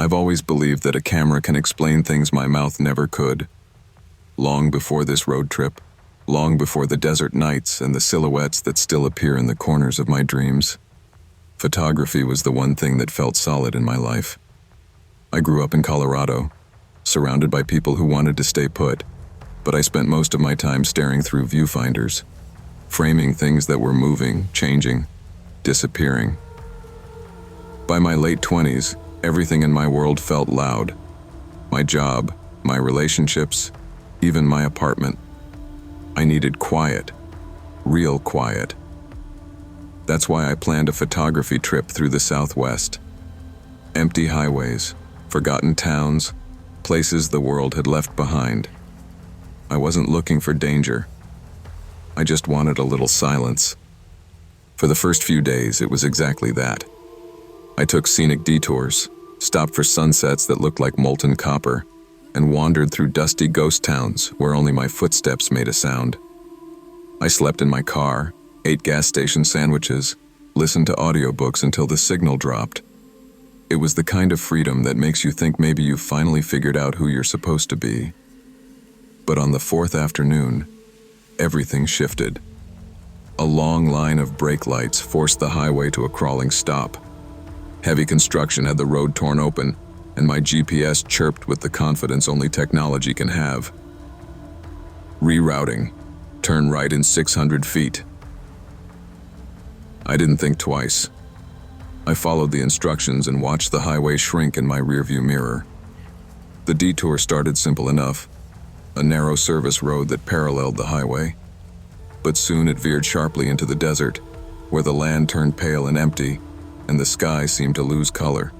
I've always believed that a camera can explain things my mouth never could. Long before this road trip, long before the desert nights and the silhouettes that still appear in the corners of my dreams, photography was the one thing that felt solid in my life. I grew up in Colorado, surrounded by people who wanted to stay put, but I spent most of my time staring through viewfinders, framing things that were moving, changing, disappearing. By my late 20s, everything in my world felt loud. My job, my relationships, even my apartment. I needed quiet, real quiet. That's why I planned a photography trip through the Southwest. Empty highways, forgotten towns, places the world had left behind. I wasn't looking for danger. I just wanted a little silence. For the first few days, it was exactly that. I took scenic detours, stopped for sunsets that looked like molten copper, and wandered through dusty ghost towns where only my footsteps made a sound. I slept in my car, ate gas station sandwiches, listened to audiobooks until the signal dropped. It was the kind of freedom that makes you think maybe you've finally figured out who you're supposed to be. But on the fourth afternoon, everything shifted. A long line of brake lights forced the highway to a crawling stop. Heavy construction had the road torn open, and my GPS chirped with the confidence only technology can have. Rerouting. Turn right in 600 feet. I didn't think twice. I followed the instructions and watched the highway shrink in my rearview mirror. The detour started simple enough, a narrow service road that paralleled the highway. But soon it veered sharply into the desert, where the land turned pale and empty, and the sky seemed to lose color.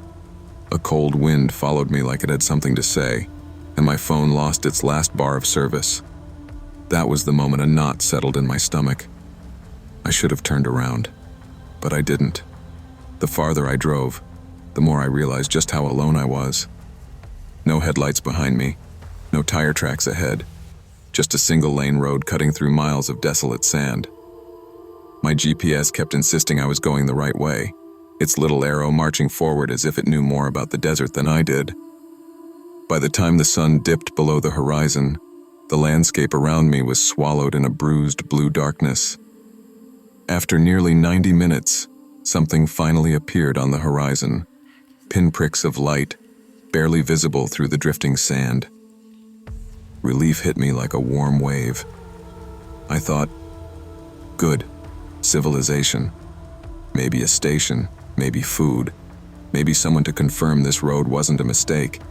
A cold wind followed me like it had something to say, and my phone lost its last bar of service. That was the moment a knot settled in my stomach. I should have turned around, but I didn't. The farther I drove, the more I realized just how alone I was. No headlights behind me, no tire tracks ahead, just a single-lane road cutting through miles of desolate sand. My GPS kept insisting I was going the right way, its little arrow marching forward as if it knew more about the desert than I did. By the time the sun dipped below the horizon, the landscape around me was swallowed in a bruised blue darkness. After nearly 90 minutes, something finally appeared on the horizon, pinpricks of light, barely visible through the drifting sand. Relief hit me like a warm wave. I thought, good, civilization, maybe a station, maybe food, maybe someone to confirm this road wasn't a mistake.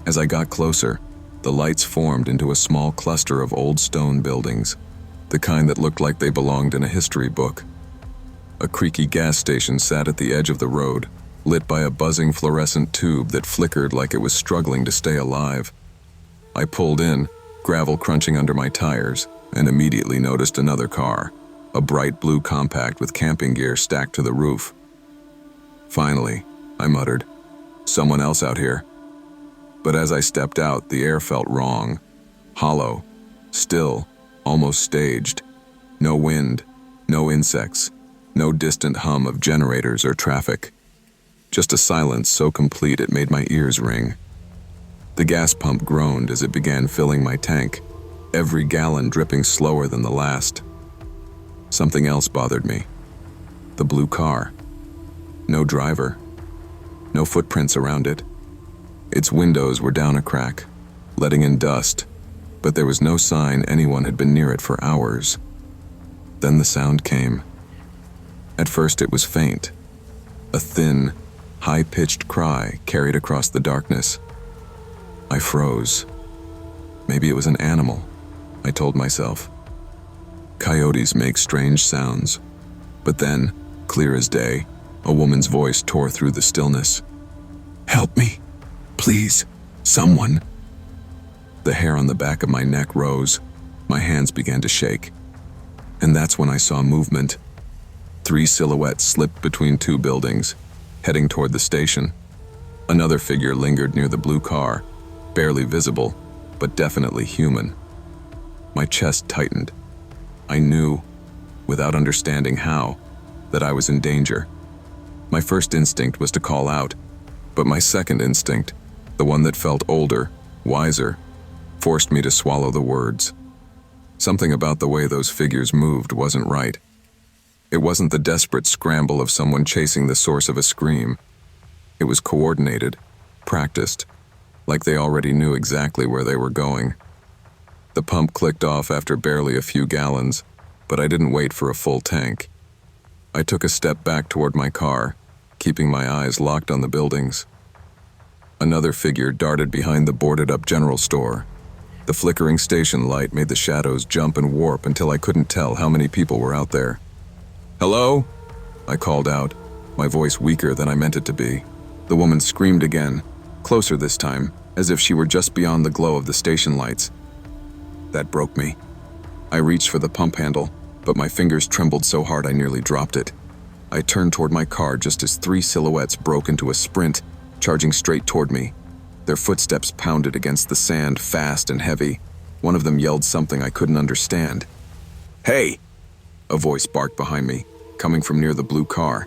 As I got closer, the lights formed into a small cluster of old stone buildings, the kind that looked like they belonged in a history book. A creaky gas station sat at the edge of the road, lit by a buzzing fluorescent tube that flickered like it was struggling to stay alive. I pulled in, gravel crunching under my tires, and immediately noticed another car, a bright blue compact with camping gear stacked to the roof. Finally, I muttered, someone else out here. But as I stepped out, the air felt wrong, hollow, still, almost staged. No wind, no insects, no distant hum of generators or traffic. Just a silence so complete it made my ears ring. The gas pump groaned as it began filling my tank, every gallon dripping slower than the last. Something else bothered me. The blue car. No driver. No footprints around it. Its windows were down a crack, letting in dust, but there was no sign anyone had been near it for hours. Then the sound came. At first it was faint. A thin, high-pitched cry carried across the darkness. I froze. Maybe it was an animal, I told myself. Coyotes make strange sounds. But then, clear as day, a woman's voice tore through the stillness. "Help me, please, someone." The hair on the back of my neck rose. My hands began to shake. And that's when I saw movement. 3 silhouettes slipped between 2 buildings, heading toward the station. Another figure lingered near the blue car, barely visible, but definitely human. My chest tightened. I knew, without understanding how, that I was in danger. My first instinct was to call out, But my second instinct, the one that felt older, wiser, forced me to swallow the words. Something about the way those figures moved wasn't right. It wasn't the desperate scramble of someone chasing the source of a scream. It was coordinated, practiced, like they already knew exactly where they were going. The pump clicked off after barely a few gallons, but I didn't wait for a full tank. I took a step back toward my car, keeping my eyes locked on the buildings. Another figure darted behind the boarded-up general store. The flickering station light made the shadows jump and warp until I couldn't tell how many people were out there. "Hello?" I called out, my voice weaker than I meant it to be. The woman screamed again, closer this time, as if she were just beyond the glow of the station lights. That broke me. I reached for the pump handle, but my fingers trembled so hard I nearly dropped it. I turned toward my car just as three silhouettes broke into a sprint, charging straight toward me. Their footsteps pounded against the sand, fast and heavy. One of them yelled something I couldn't understand. "Hey!" A voice barked behind me, coming from near the blue car.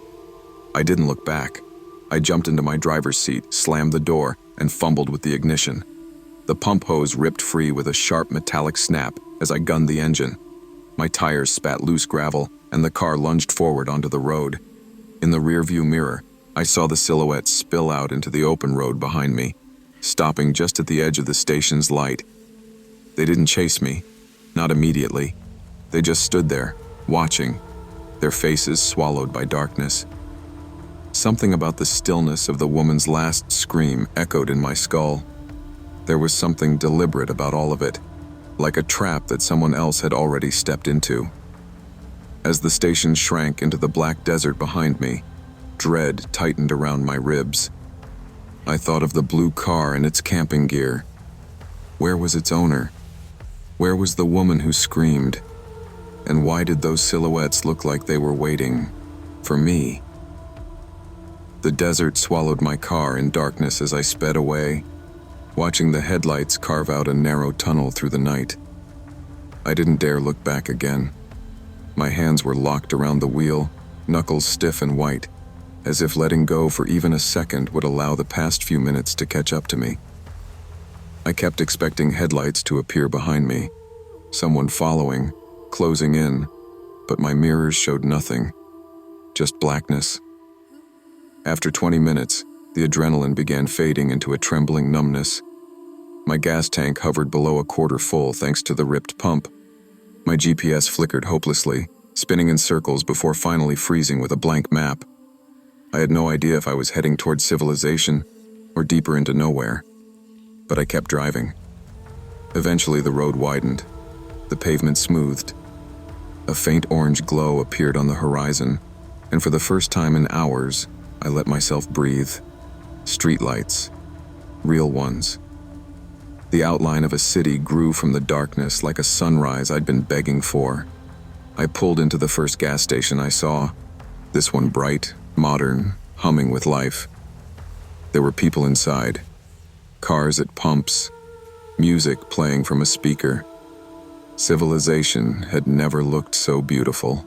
I didn't look back. I jumped into my driver's seat, slammed the door, and fumbled with the ignition. The pump hose ripped free with a sharp metallic snap as I gunned the engine. My tires spat loose gravel, and the car lunged forward onto the road. In the rearview mirror, I saw the silhouettes spill out into the open road behind me, stopping just at the edge of the station's light. They didn't chase me, not immediately. They just stood there, watching, their faces swallowed by darkness. Something about the stillness of the woman's last scream echoed in my skull. There was something deliberate about all of it, like a trap that someone else had already stepped into. As the station shrank into the black desert behind me, dread tightened around my ribs. I thought of the blue car and its camping gear. Where was its owner? Where was the woman who screamed? And why did those silhouettes look like they were waiting for me? The desert swallowed my car in darkness as I sped away, watching the headlights carve out a narrow tunnel through the night. I didn't dare look back again. My hands were locked around the wheel, knuckles stiff and white, as if letting go for even a second would allow the past few minutes to catch up to me. I kept expecting headlights to appear behind me, someone following, closing in, but my mirrors showed nothing, just blackness. After 20 minutes, the adrenaline began fading into a trembling numbness. My gas tank hovered below a quarter full thanks to the ripped pump. My GPS flickered hopelessly, spinning in circles before finally freezing with a blank map. I had no idea if I was heading toward civilization or deeper into nowhere, but I kept driving. Eventually the road widened, the pavement smoothed. A faint orange glow appeared on the horizon, and for the first time in hours, I let myself breathe. Streetlights, real ones. The outline of a city grew from the darkness like a sunrise I'd been begging for. I pulled into the first gas station I saw, this one bright, modern, humming with life. There were people inside, cars at pumps, music playing from a speaker. Civilization had never looked so beautiful.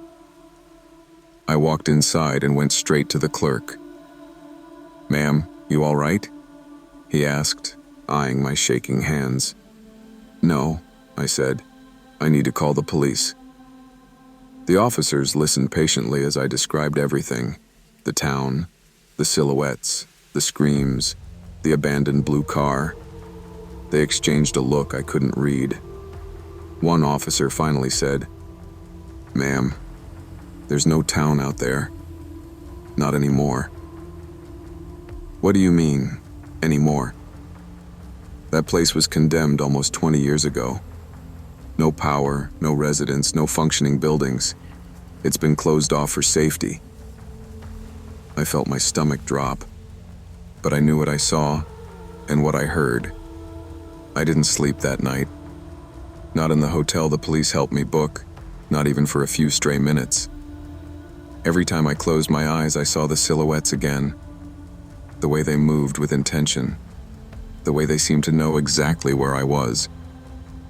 I walked inside and went straight to the clerk. "Ma'am, you all right?" he asked, eyeing my shaking hands. "No," I said. "I need to call the police." The officers listened patiently as I described everything: the town, the silhouettes, the screams, the abandoned blue car. They exchanged a look I couldn't read. One officer finally said, "Ma'am, there's no town out there. Not anymore." "What do you mean, anymore?" "That place was condemned almost 20 years ago. No power, no residents, no functioning buildings. It's been closed off for safety." I felt my stomach drop, but I knew what I saw and what I heard. I didn't sleep that night. Not in the hotel the police helped me book, not even for a few stray minutes. Every time I closed my eyes, I saw the silhouettes again. The way they moved with intention. The way they seemed to know exactly where I was.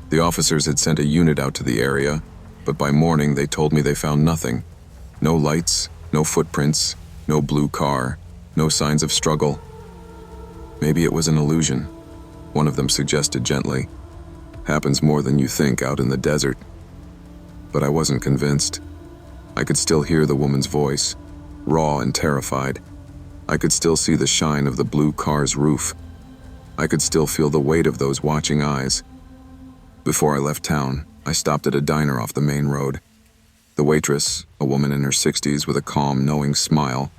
The officers had sent a unit out to the area, but by morning they told me they found nothing. No lights, no footprints, no blue car, no signs of struggle. Maybe it was an illusion, one of them suggested gently. Happens more than you think out in the desert. But I wasn't convinced. I could still hear the woman's voice, raw and terrified. I could still see the shine of the blue car's roof. I could still feel the weight of those watching eyes. Before I left town, I stopped at a diner off the main road. The waitress, a woman in her 60s with a calm, knowing smile,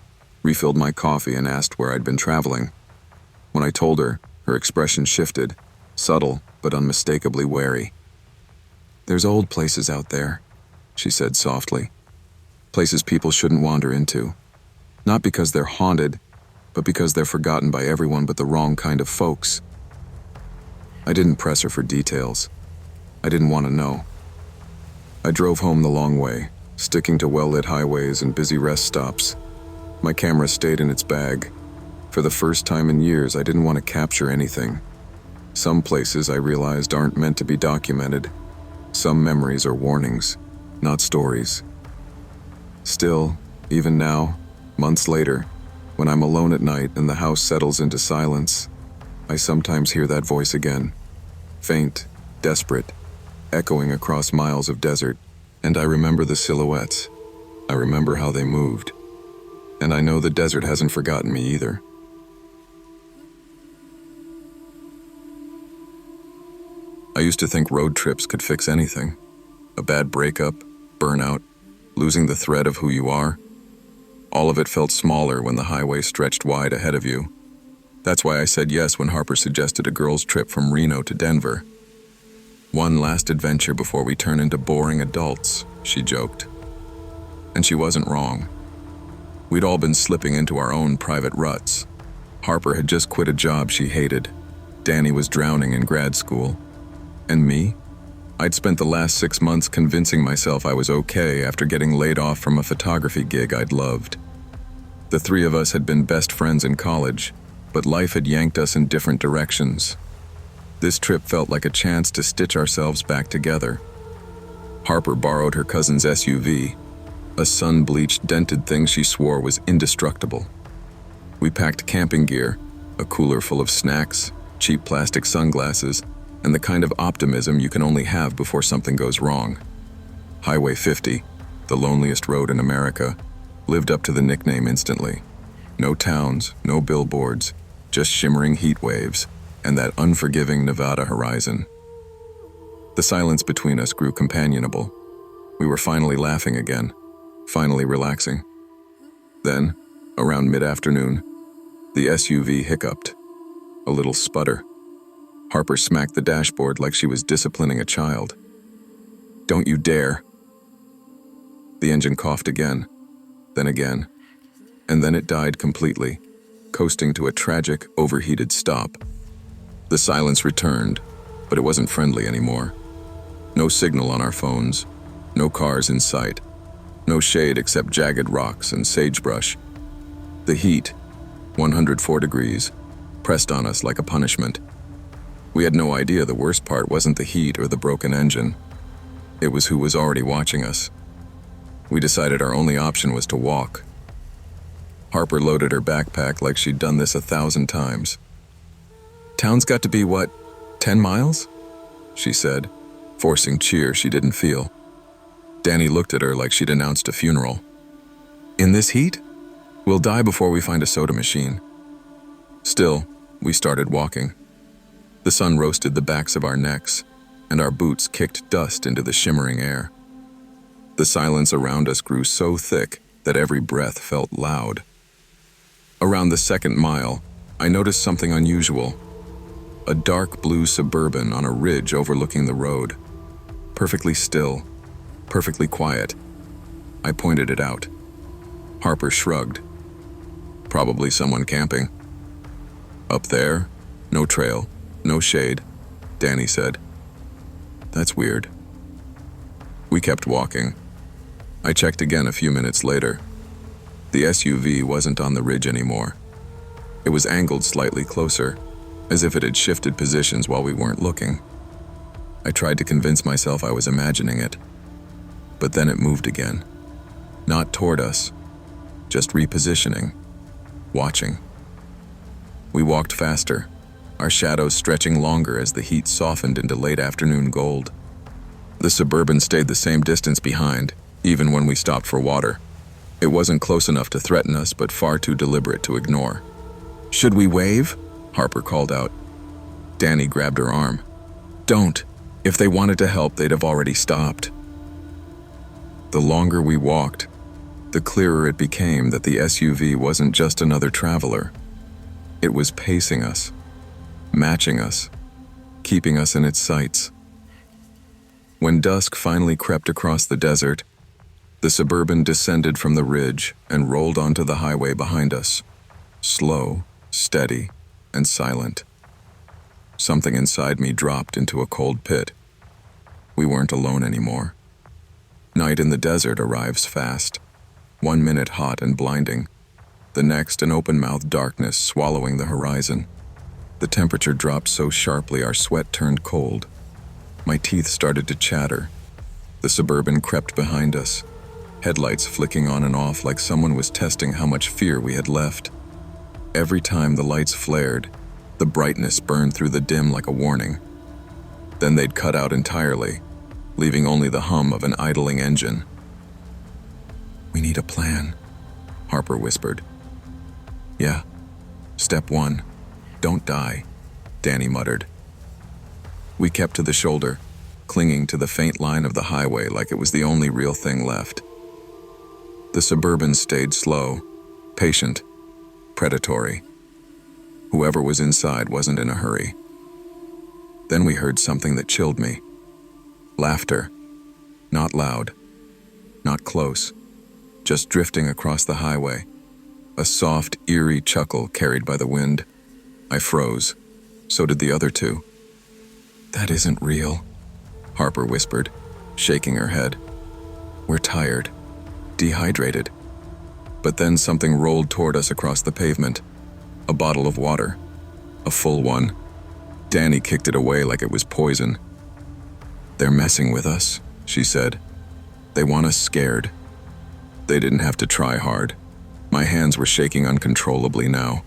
refilled my coffee and asked where I'd been traveling. When I told her, her expression shifted, subtle but unmistakably wary. "There's old places out there," she said softly. "Places people shouldn't wander into. Not because they're haunted, but because they're forgotten by everyone but the wrong kind of folks." I didn't press her for details. I didn't want to know. I drove home the long way, sticking to well-lit highways and busy rest stops. My camera stayed in its bag. For the first time in years, I didn't want to capture anything. Some places, I realized, aren't meant to be documented. Some memories are warnings, not stories. Still, even now, months later, when I'm alone at night and the house settles into silence, I sometimes hear that voice again. Faint, desperate, echoing across miles of desert, and I remember the silhouettes. I remember how they moved. And I know the desert hasn't forgotten me either. I used to think road trips could fix anything. A bad breakup, burnout, losing the thread of who you are. All of it felt smaller when the highway stretched wide ahead of you. That's why I said yes when Harper suggested a girls' trip from Reno to Denver. "One last adventure before we turn into boring adults," she joked. And she wasn't wrong. We'd all been slipping into our own private ruts. Harper had just quit a job she hated. Danny was drowning in grad school. And me? I'd spent the last 6 months convincing myself I was okay after getting laid off from a photography gig I'd loved. The three of us had been best friends in college, but life had yanked us in different directions. This trip felt like a chance to stitch ourselves back together. Harper borrowed her cousin's SUV, a sun-bleached, dented thing she swore was indestructible. We packed camping gear, a cooler full of snacks, cheap plastic sunglasses, and the kind of optimism you can only have before something goes wrong. Highway 50, the loneliest road in America, lived up to the nickname instantly. No towns, no billboards, just shimmering heat waves, and that unforgiving Nevada horizon. The silence between us grew companionable. We were finally laughing again, finally relaxing. Then, around mid-afternoon, the SUV hiccuped. A little sputter. Harper smacked the dashboard like she was disciplining a child. "Don't you dare." The engine coughed again, and then it died completely, coasting to a tragic, overheated stop. The silence returned, but it wasn't friendly anymore. No signal on our phones, no cars in sight, no shade except jagged rocks and sagebrush. The heat, 104 degrees, pressed on us like a punishment. We had no idea the worst part wasn't the heat or the broken engine. It was who was already watching us. We decided our only option was to walk. Harper loaded her backpack like she'd done this 1,000 times. "Town's got to be, 10 miles? She said, forcing cheer she didn't feel. Danny looked at her like she'd announced a funeral. "In this heat? We'll die before we find a soda machine." Still, we started walking. The sun roasted the backs of our necks, and our boots kicked dust into the shimmering air. The silence around us grew so thick that every breath felt loud. Around the second mile, I noticed something unusual. A dark blue Suburban on a ridge overlooking the road. Perfectly still, perfectly quiet. I pointed it out. Harper shrugged. "Probably someone camping." "Up there, no trail, no shade," Danny said. "That's weird." We kept walking. I checked again a few minutes later. The SUV wasn't on the ridge anymore. It was angled slightly closer, as if it had shifted positions while we weren't looking. I tried to convince myself I was imagining it. But then it moved again. Not toward us, just repositioning, watching. We walked faster, our shadows stretching longer as the heat softened into late afternoon gold. The Suburban stayed the same distance behind, even when we stopped for water. It wasn't close enough to threaten us, but far too deliberate to ignore. "Should we wave?" Harper called out. Danny grabbed her arm. "Don't. If they wanted to help, they'd have already stopped." The longer we walked, the clearer it became that the SUV wasn't just another traveler. It was pacing us, matching us, keeping us in its sights. When dusk finally crept across the desert, the Suburban descended from the ridge and rolled onto the highway behind us, slow, steady, and silent. Something inside me dropped into a cold pit. We weren't alone anymore. Night in the desert arrives fast. 1 minute hot and blinding, the next an open-mouthed darkness swallowing the horizon. The temperature dropped so sharply our sweat turned cold. My teeth started to chatter. The Suburban crept behind us, headlights flicking on and off like someone was testing how much fear we had left. Every time the lights flared, the brightness burned through the dim like a warning. Then they'd cut out entirely, leaving only the hum of an idling engine. "We need a plan," Harper whispered. "Yeah. Step 1, don't die," Danny muttered. We kept to the shoulder, clinging to the faint line of the highway like it was the only real thing left. The Suburban stayed slow, patient, predatory. Whoever was inside wasn't in a hurry. Then we heard something that chilled me. Laughter. Not loud. Not close. Just drifting across the highway. A soft, eerie chuckle carried by the wind. I froze. So did the other two. "That isn't real," Harper whispered, shaking her head. "We're tired. Dehydrated." But then something rolled toward us across the pavement. A bottle of water. A full one. Danny kicked it away like it was poison. "They're messing with us," she said. "They want us scared." They didn't have to try hard. My hands were shaking uncontrollably now.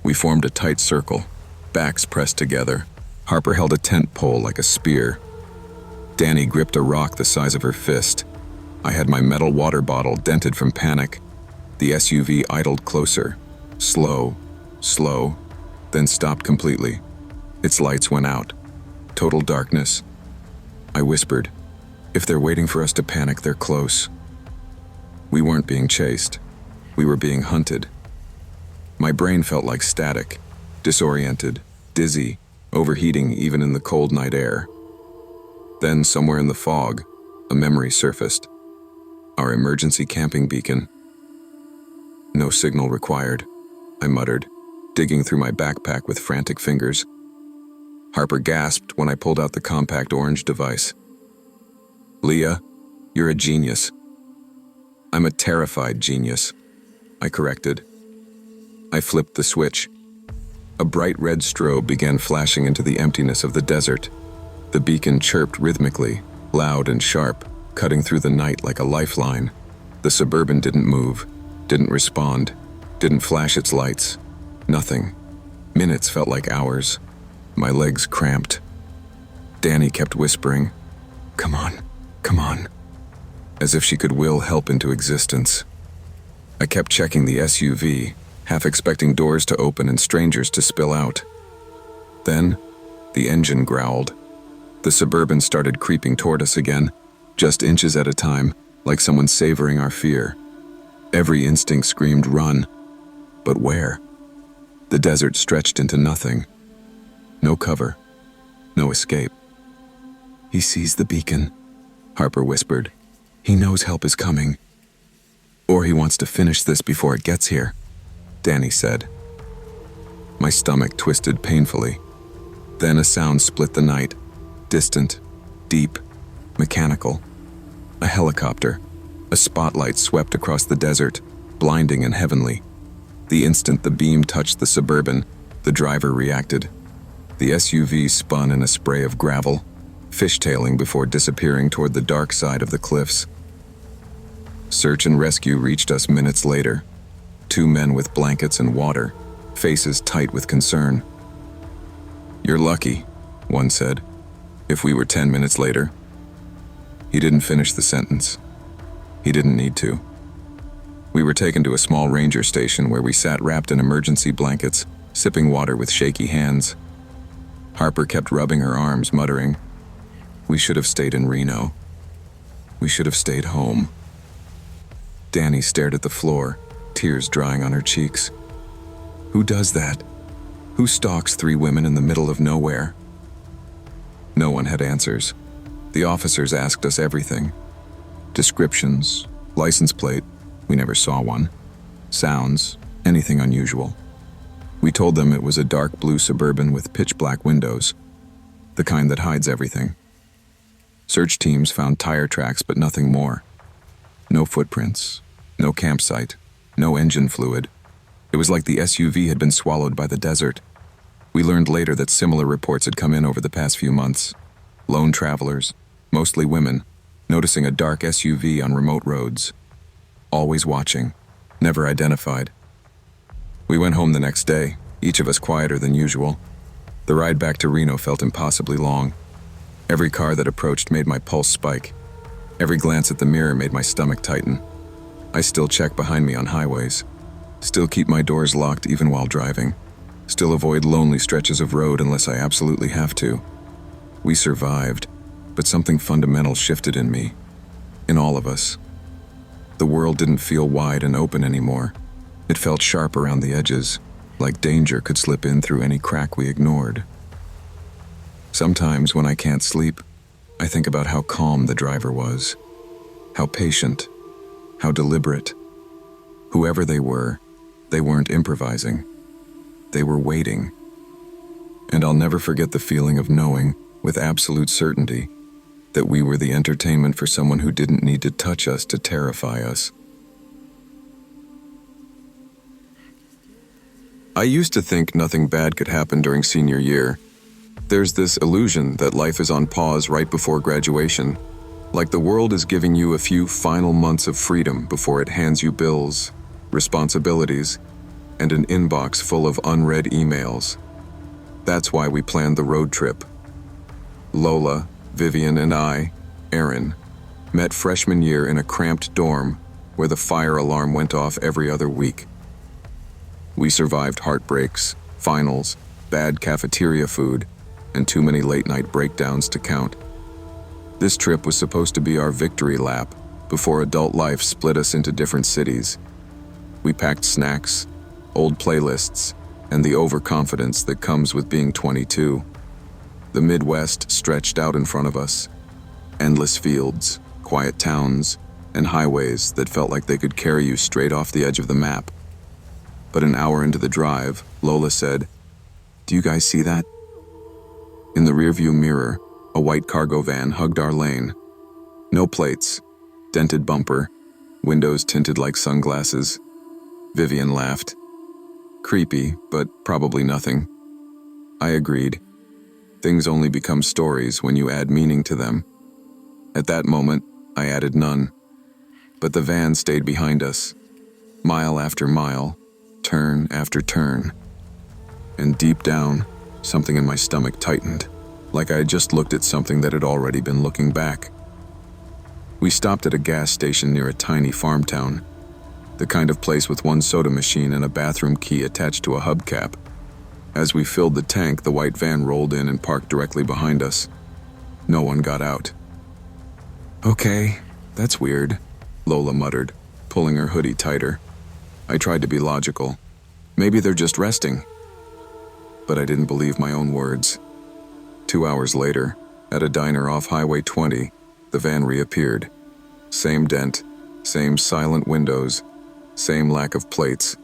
We formed a tight circle, backs pressed together. Harper held a tent pole like a spear. Danny gripped a rock the size of her fist. I had my metal water bottle dented from panic. The SUV idled closer, slow, then stopped completely. Its lights went out. Total darkness. I whispered, "If they're waiting for us to panic, they're close." We weren't being chased. We were being hunted. My brain felt like static, disoriented, dizzy, overheating even in the cold night air. Then, somewhere in the fog, a memory surfaced. Our emergency camping beacon. "No signal required," I muttered, digging through my backpack with frantic fingers. Harper gasped when I pulled out the compact orange device. "Leah, you're a genius." "I'm a terrified genius," I corrected. I flipped the switch. A bright red strobe began flashing into the emptiness of the desert. The beacon chirped rhythmically, loud and sharp, cutting through the night like a lifeline. The Suburban didn't move, didn't respond, didn't flash its lights. Nothing. Minutes felt like hours. My legs cramped. Danny kept whispering, "Come on, come on," as if she could will help into existence. I kept checking the SUV, half expecting doors to open and strangers to spill out. Then, the engine growled. The Suburban started creeping toward us again, just inches at a time, like someone savoring our fear. Every instinct screamed, "Run." But where? The desert stretched into nothing. No cover. No escape. "He sees the beacon," Harper whispered. "He knows help is coming. Or he wants to finish this before it gets here," Danny said. My stomach twisted painfully. Then a sound split the night. Distant, deep, mechanical. A helicopter. A spotlight swept across the desert, blinding and heavenly. The instant the beam touched the Suburban, the driver reacted. The SUV spun in a spray of gravel, fishtailing before disappearing toward the dark side of the cliffs. Search and rescue reached us minutes later. 2 men with blankets and water, faces tight with concern. "You're lucky," one said. "If we were 10 minutes later." He didn't finish the sentence. He didn't need to. We were taken to a small ranger station where we sat wrapped in emergency blankets, sipping water with shaky hands. Harper kept rubbing her arms, muttering, "We should have stayed in Reno. We should have stayed home." Danny stared at the floor, tears drying on her cheeks. Who does that? Who stalks 3 women in the middle of nowhere? No one had answers. The officers asked us everything. Descriptions, license plate, we never saw one. Sounds, anything unusual. We told them it was a dark blue Suburban with pitch-black windows, the kind that hides everything. Search teams found tire tracks but nothing more. No footprints, no campsite, no engine fluid. It was like the SUV had been swallowed by the desert. We learned later that similar reports had come in over the past few months. Lone travelers, mostly women, noticing a dark SUV on remote roads. Always watching, never identified. We went home the next day, each of us quieter than usual. The ride back to Reno felt impossibly long. Every car that approached made my pulse spike. Every glance at the mirror made my stomach tighten. I still check behind me on highways. Still keep my doors locked even while driving. Still avoid lonely stretches of road unless I absolutely have to. We survived, but something fundamental shifted in me. In all of us. The world didn't feel wide and open anymore. It felt sharp around the edges, like danger could slip in through any crack we ignored. Sometimes when I can't sleep, I think about how calm the driver was, how patient, how deliberate. Whoever they weren't improvising. They were waiting. And I'll never forget the feeling of knowing, with absolute certainty, that we were the entertainment for someone who didn't need to touch us to terrify us. I used to think nothing bad could happen during senior year. There's this illusion that life is on pause right before graduation, like the world is giving you a few final months of freedom before it hands you bills, responsibilities, and an inbox full of unread emails. That's why we planned the road trip. Lola, Vivian, and I, Aaron, met freshman year in a cramped dorm where the fire alarm went off every other week. We survived heartbreaks, finals, bad cafeteria food, and too many late-night breakdowns to count. This trip was supposed to be our victory lap before adult life split us into different cities. We packed snacks, old playlists, and the overconfidence that comes with being 22. The Midwest stretched out in front of us. Endless fields, quiet towns, and highways that felt like they could carry you straight off the edge of the map. But an hour into the drive, Lola said, "Do you guys see that?" In the rearview mirror, a white cargo van hugged our lane. No plates, dented bumper, windows tinted like sunglasses. Vivian laughed. Creepy, but probably nothing. I agreed. Things only become stories when you add meaning to them. At that moment, I added none. But the van stayed behind us, mile after mile, turn after turn. And deep down, something in my stomach tightened, like I had just looked at something that had already been looking back. We stopped at a gas station near a tiny farm town, the kind of place with one soda machine and a bathroom key attached to a hubcap. As we filled the tank, the white van rolled in and parked directly behind us. No one got out. "Okay, that's weird," Lola muttered, pulling her hoodie tighter. I tried to be logical. Maybe they're just resting. But I didn't believe my own words. 2 hours later, at a diner off Highway 20, the van reappeared. Same dent, same silent windows, same lack of plates.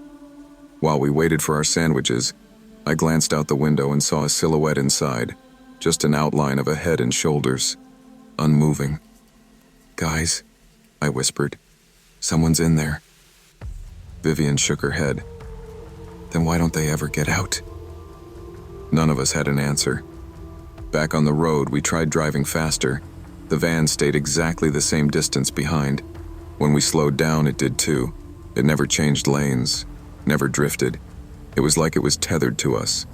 While we waited for our sandwiches, I glanced out the window and saw a silhouette inside, just an outline of a head and shoulders, unmoving. "Guys," I whispered, "someone's in there." Vivian shook her head. "Then why don't they ever get out?" None of us had an answer. Back on the road, we tried driving faster. The van stayed exactly the same distance behind. When we slowed down, it did too. It never changed lanes, never drifted. It was like it was tethered to us.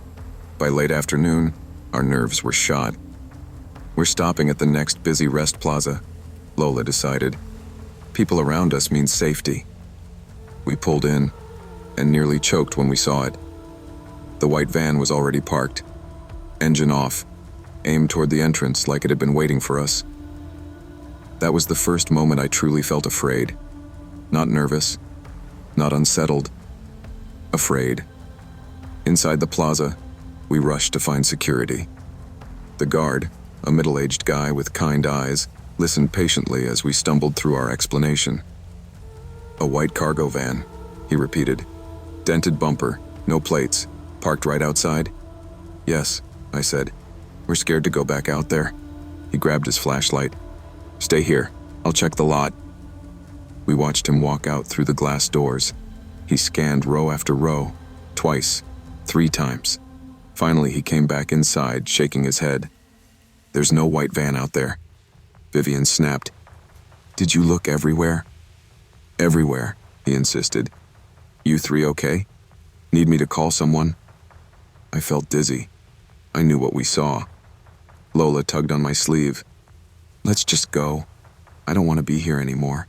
By late afternoon, our nerves were shot. We're stopping at the next busy rest plaza, Lola decided. People around us means safety. We pulled in, and nearly choked when we saw it. The white van was already parked, engine off, aimed toward the entrance like it had been waiting for us. That was the first moment I truly felt afraid. Not nervous, not unsettled, afraid. Inside the plaza, we rushed to find security. The guard, a middle-aged guy with kind eyes, listened patiently as we stumbled through our explanation. "A white cargo van," he repeated. "Dented bumper, no plates, parked right outside?" "Yes," I said. "We're scared to go back out there." He grabbed his flashlight. "Stay here, I'll check the lot." We watched him walk out through the glass doors. He scanned row after row, twice, 3 times. Finally, he came back inside, shaking his head. "There's no white van out there," Vivian snapped. "Did you look everywhere?" "Everywhere," he insisted. "You 3 okay? Need me to call someone?" I felt dizzy. I knew what we saw. Lola tugged on my sleeve. "Let's just go. I don't want to be here anymore."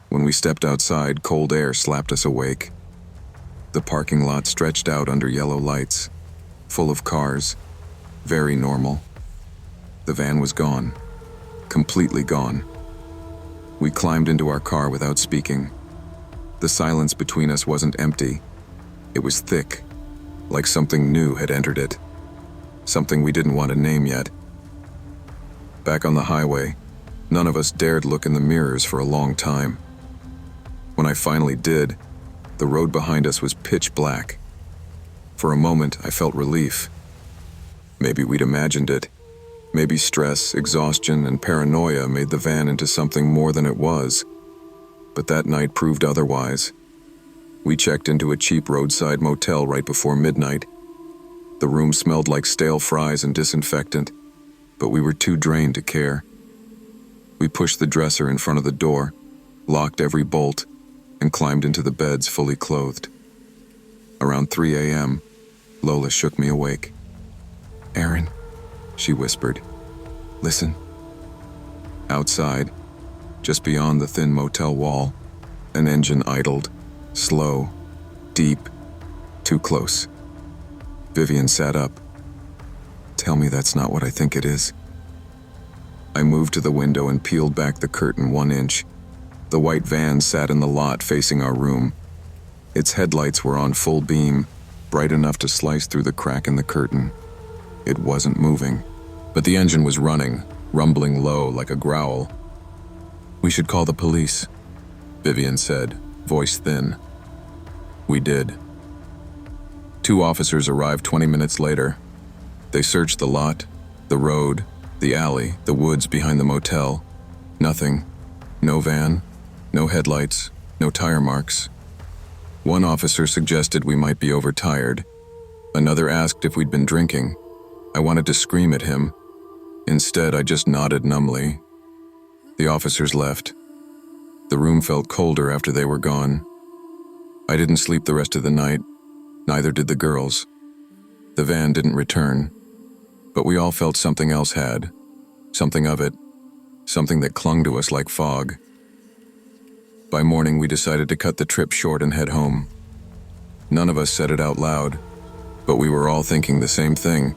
When we stepped outside, cold air slapped us awake. The parking lot stretched out under yellow lights, full of cars, very normal. The van was gone, completely gone. We climbed into our car without speaking. The silence between us wasn't empty. It was thick, like something new had entered it. Something we didn't want to name yet. Back on the highway, none of us dared look in the mirrors for a long time. When I finally did, the road behind us was pitch black. For a moment, I felt relief. Maybe we'd imagined it. Maybe stress, exhaustion, and paranoia made the van into something more than it was. But that night proved otherwise. We checked into a cheap roadside motel right before midnight. The room smelled like stale fries and disinfectant, but we were too drained to care. We pushed the dresser in front of the door, locked every bolt, and climbed into the beds fully clothed. Around 3 a.m., Lola shook me awake. "Aaron," she whispered, "listen." Outside, just beyond the thin motel wall, an engine idled, slow, deep, too close. Vivian sat up. "Tell me that's not what I think it is." I moved to the window and peeled back the curtain 1 inch. The white van sat in the lot facing our room. Its headlights were on full beam, bright enough to slice through the crack in the curtain. It wasn't moving, but the engine was running, rumbling low like a growl. "We should call the police," Vivian said, voice thin. We did. 2 officers arrived 20 minutes later. They searched the lot, the road, the alley, the woods behind the motel. Nothing. No van, no headlights, no tire marks. One officer suggested we might be overtired. Another asked if we'd been drinking. I wanted to scream at him. Instead, I just nodded numbly. The officers left. The room felt colder after they were gone. I didn't sleep the rest of the night. Neither did the girls. The van didn't return. But we all felt something else had. Something of it. Something that clung to us like fog. By morning, we decided to cut the trip short and head home. None of us said it out loud, but we were all thinking the same thing.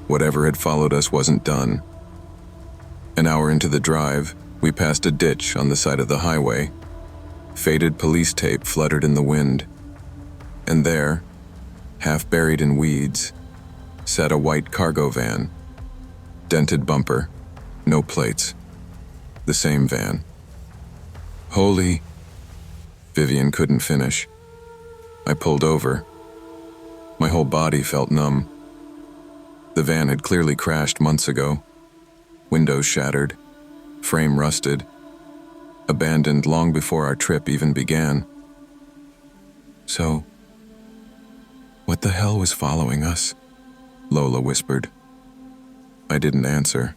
Whatever had followed us wasn't done. An hour into the drive, we passed a ditch on the side of the highway. Faded police tape fluttered in the wind. And there, half buried in weeds, sat a white cargo van. Dented bumper, no plates. The same van. "Holy..." Vivian couldn't finish. I pulled over. My whole body felt numb. The van had clearly crashed months ago. Windows shattered, frame rusted, abandoned long before our trip even began. "So, what the hell was following us?" Lola whispered. I didn't answer.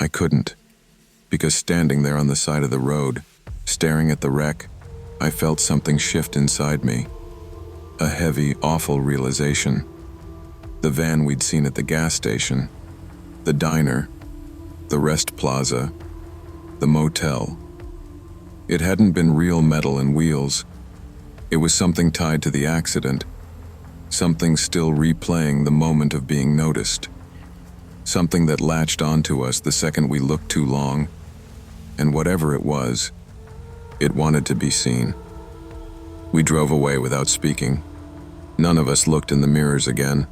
I couldn't, because standing there on the side of the road, staring at the wreck, I felt something shift inside me. A heavy, awful realization. The van we'd seen at the gas station, the diner, the rest plaza, the motel. It hadn't been real metal and wheels. It was something tied to the accident, something still replaying the moment of being noticed, something that latched onto us the second we looked too long, and whatever it was, it wanted to be seen. We drove away without speaking. None of us looked in the mirrors again,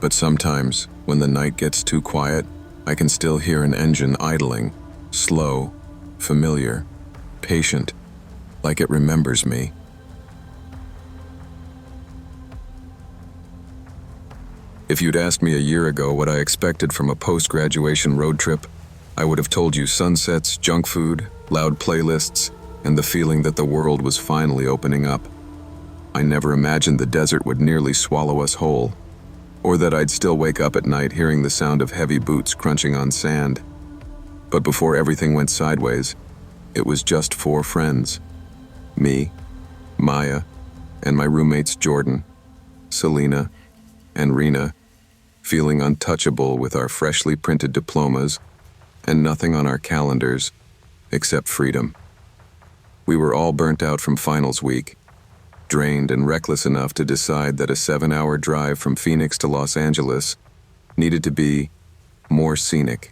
but sometimes, when the night gets too quiet, I can still hear an engine idling, slow, familiar, patient, like it remembers me. If you'd asked me a year ago what I expected from a post-graduation road trip, I would have told you sunsets, junk food, loud playlists, and the feeling that the world was finally opening up. I never imagined the desert would nearly swallow us whole, or that I'd still wake up at night hearing the sound of heavy boots crunching on sand. But before everything went sideways, it was just 4 friends. Me, Maya, and my roommates Jordan, Selena, and Rena, feeling untouchable with our freshly printed diplomas and nothing on our calendars except freedom. We were all burnt out from finals week, drained and reckless enough to decide that a 7-hour drive from Phoenix to Los Angeles needed to be more scenic.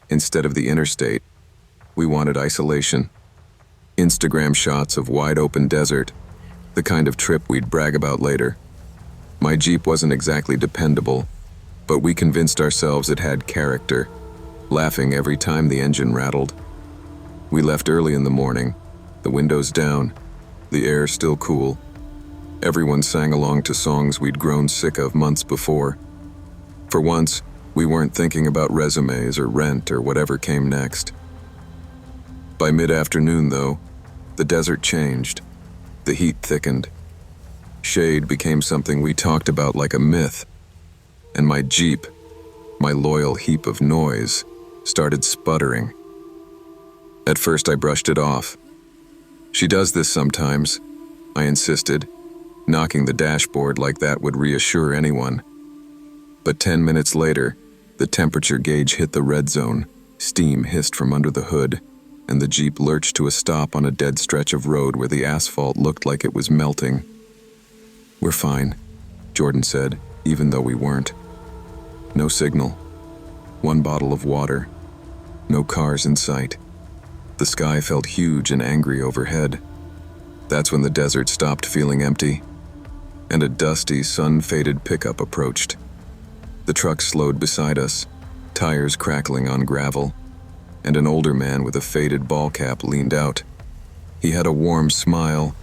Instead of the interstate, we wanted isolation. Instagram shots of wide-open desert, the kind of trip we'd brag about later. My Jeep wasn't exactly dependable, but we convinced ourselves it had character, laughing every time the engine rattled. We left early in the morning, the windows down, the air still cool. Everyone sang along to songs we'd grown sick of months before. For once, we weren't thinking about resumes or rent or whatever came next. By mid-afternoon, though, the desert changed. The heat thickened. Shade became something we talked about like a myth. And my Jeep, my loyal heap of noise, started sputtering. At first I brushed it off. She does this sometimes, I insisted, knocking the dashboard like that would reassure anyone. But 10 minutes later, the temperature gauge hit the red zone, steam hissed from under the hood, and the Jeep lurched to a stop on a dead stretch of road where the asphalt looked like it was melting. "We're fine," Jordan said, even though we weren't. No signal. 1 bottle of water. No cars in sight. The sky felt huge and angry overhead. That's when the desert stopped feeling empty, and a dusty, sun-faded pickup approached. The truck slowed beside us, tires crackling on gravel, and an older man with a faded ball cap leaned out. He had a warm smile,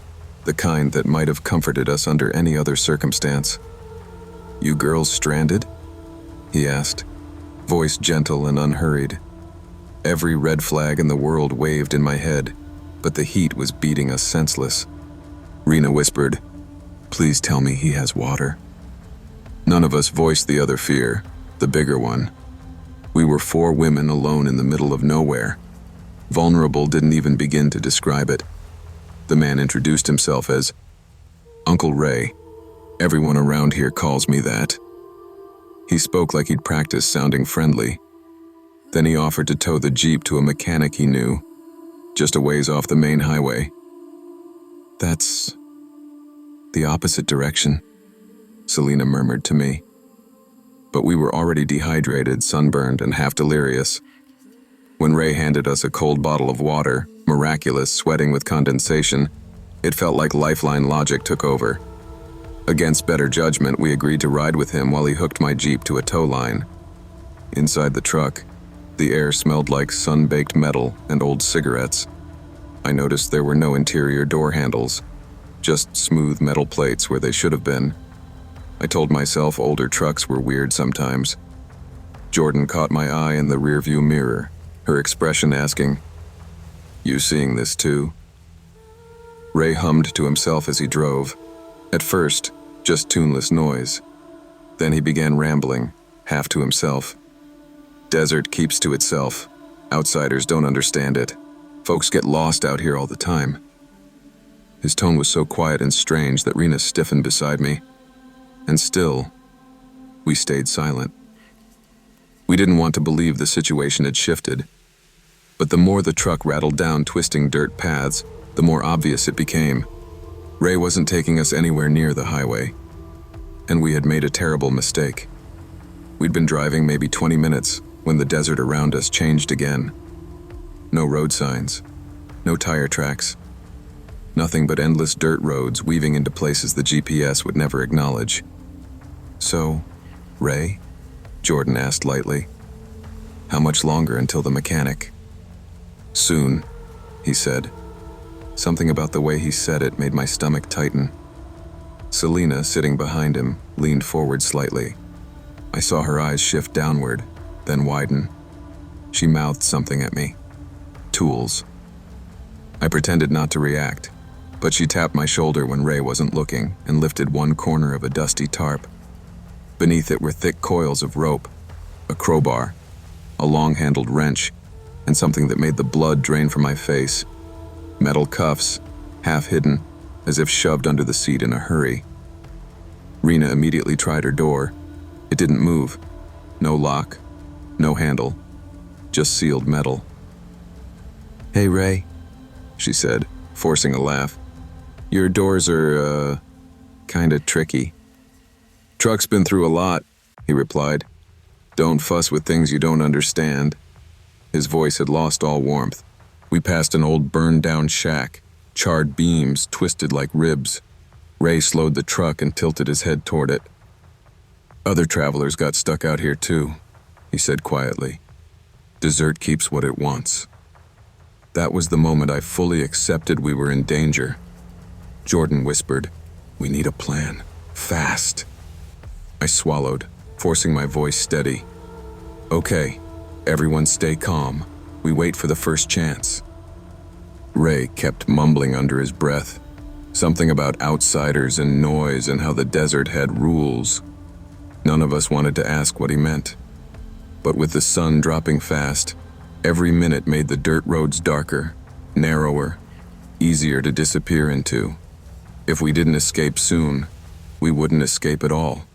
the kind that might have comforted us under any other circumstance. "You girls stranded?" he asked, voice gentle and unhurried. Every red flag in the world waved in my head, but the heat was beating us senseless. Rena whispered, "Please tell me he has water." None of us voiced the other fear, the bigger one. We were 4 women alone in the middle of nowhere. Vulnerable didn't even begin to describe it. The man introduced himself as Uncle Ray. Everyone around here calls me that. He spoke like he'd practiced sounding friendly. Then he offered to tow the Jeep to a mechanic he knew, just a ways off the main highway. "That's the opposite direction," Selena murmured to me. But we were already dehydrated, sunburned, and half delirious. When Ray handed us a cold bottle of water, miraculous, sweating with condensation, it felt like lifeline logic took over. Against better judgment, we agreed to ride with him while he hooked my Jeep to a tow line. Inside the truck, the air smelled like sun-baked metal and old cigarettes. I noticed there were no interior door handles, just smooth metal plates where they should have been. I told myself older trucks were weird sometimes. Jordan caught my eye in the rearview mirror, her expression asking, "You seeing this too?" Ray hummed to himself as he drove. At first, just tuneless noise. Then he began rambling, half to himself. "Desert keeps to itself. Outsiders don't understand it. Folks get lost out here all the time." His tone was so quiet and strange that Rena stiffened beside me. And still, we stayed silent. We didn't want to believe the situation had shifted. But the more the truck rattled down twisting dirt paths, the more obvious it became. Ray wasn't taking us anywhere near the highway. And we had made a terrible mistake. We'd been driving maybe 20 minutes when the desert around us changed again. No road signs, no tire tracks. Nothing but endless dirt roads weaving into places the GPS would never acknowledge. "So, Ray?" Jordan asked lightly. "How much longer until the mechanic?" "Soon," he said. Something about the way he said it made my stomach tighten. Selena, sitting behind him, leaned forward slightly. I saw her eyes shift downward, then widen. She mouthed something at me. "Tools." I pretended not to react, but she tapped my shoulder when Ray wasn't looking and lifted one corner of a dusty tarp. Beneath it were thick coils of rope, a crowbar, a long-handled wrench, and something that made the blood drain from my face. Metal cuffs, half hidden, as if shoved under the seat in a hurry. Rena immediately tried her door. It didn't move. No lock, no handle, just sealed metal. "Hey, Ray," she said, forcing a laugh. "Your doors are, kinda tricky." "Truck's been through a lot," he replied. "Don't fuss with things you don't understand." His voice had lost all warmth. We passed an old burned-down shack, charred beams twisted like ribs. Ray slowed the truck and tilted his head toward it. "Other travelers got stuck out here too," he said quietly. "Desert keeps what it wants." That was the moment I fully accepted we were in danger. Jordan whispered, "We need a plan. Fast." I swallowed, forcing my voice steady. "Okay, everyone stay calm. We wait for the first chance." Ray kept mumbling under his breath, something about outsiders and noise and how the desert had rules. None of us wanted to ask what he meant. But with the sun dropping fast, every minute made the dirt roads darker, narrower, easier to disappear into. If we didn't escape soon, we wouldn't escape at all.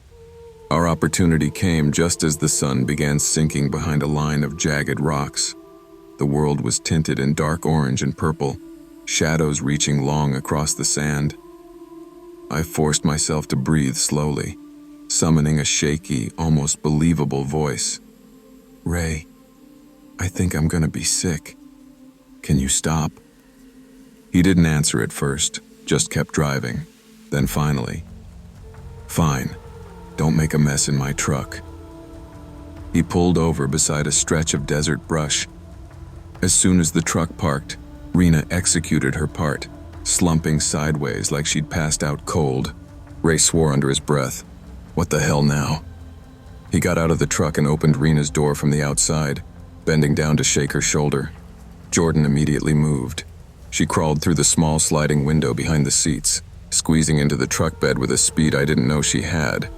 Our opportunity came just as the sun began sinking behind a line of jagged rocks. The world was tinted in dark orange and purple, shadows reaching long across the sand. I forced myself to breathe slowly, summoning a shaky, almost believable voice. "Ray, I think I'm gonna be sick. Can you stop?" He didn't answer at first, just kept driving. Then finally, "Fine, don't make a mess in my truck." He pulled over beside a stretch of desert brush. As soon as the truck parked, Rena executed her part, slumping sideways like she'd passed out cold. Ray swore under his breath. "What the hell now?" He got out of the truck and opened Rena's door from the outside, bending down to shake her shoulder. Jordan immediately moved. She crawled through the small sliding window behind the seats, squeezing into the truck bed with a speed I didn't know she had.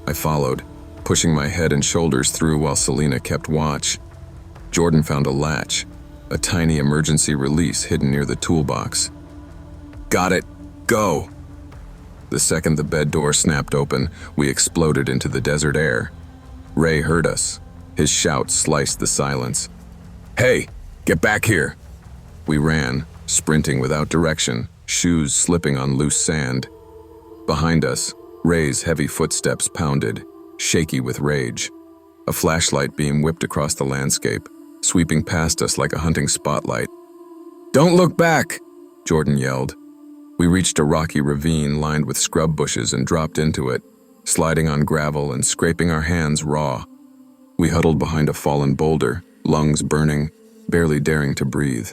I followed, pushing my head and shoulders through while Selena kept watch. Jordan found a latch, a tiny emergency release hidden near the toolbox. "Got it! Go!" The second the bed door snapped open, we exploded into the desert air. Ray heard us. His shout sliced the silence. "Hey, get back here!" We ran, sprinting without direction, shoes slipping on loose sand. Behind us, Ray's heavy footsteps pounded, shaky with rage. A flashlight beam whipped across the landscape, sweeping past us like a hunting spotlight. "Don't look back!" Jordan yelled. We reached a rocky ravine lined with scrub bushes and dropped into it, sliding on gravel and scraping our hands raw. We huddled behind a fallen boulder, lungs burning, barely daring to breathe.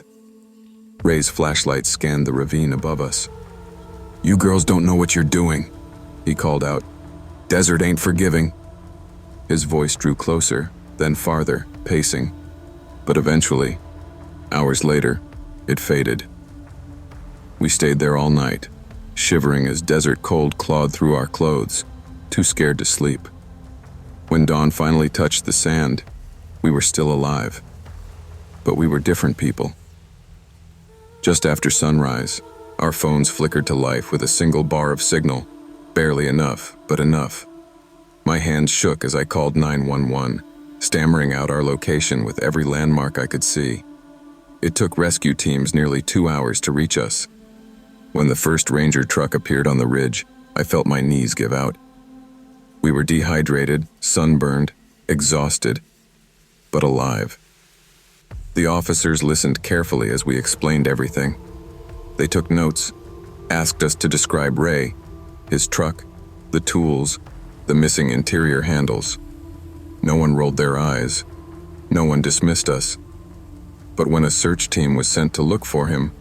Ray's flashlight scanned the ravine above us. "You girls don't know what you're doing," he called out. "Desert ain't forgiving." His voice drew closer, then farther, pacing. But eventually, hours later, it faded. We stayed there all night, shivering as desert cold clawed through our clothes, too scared to sleep. When dawn finally touched the sand, we were still alive. But we were different people. Just after sunrise, Our phones flickered to life with a single bar of signal. Barely enough, but enough. My hands shook as I called 911, stammering out our location with every landmark I could see. It took rescue teams nearly 2 hours to reach us. When the first Ranger truck appeared on the ridge, I felt my knees give out. We were dehydrated, sunburned, exhausted, but alive. The officers listened carefully as we explained everything. They took notes, asked us to describe Ray, his truck, the tools, the missing interior handles. No one rolled their eyes. No one dismissed us. But when a search team was sent to look for him,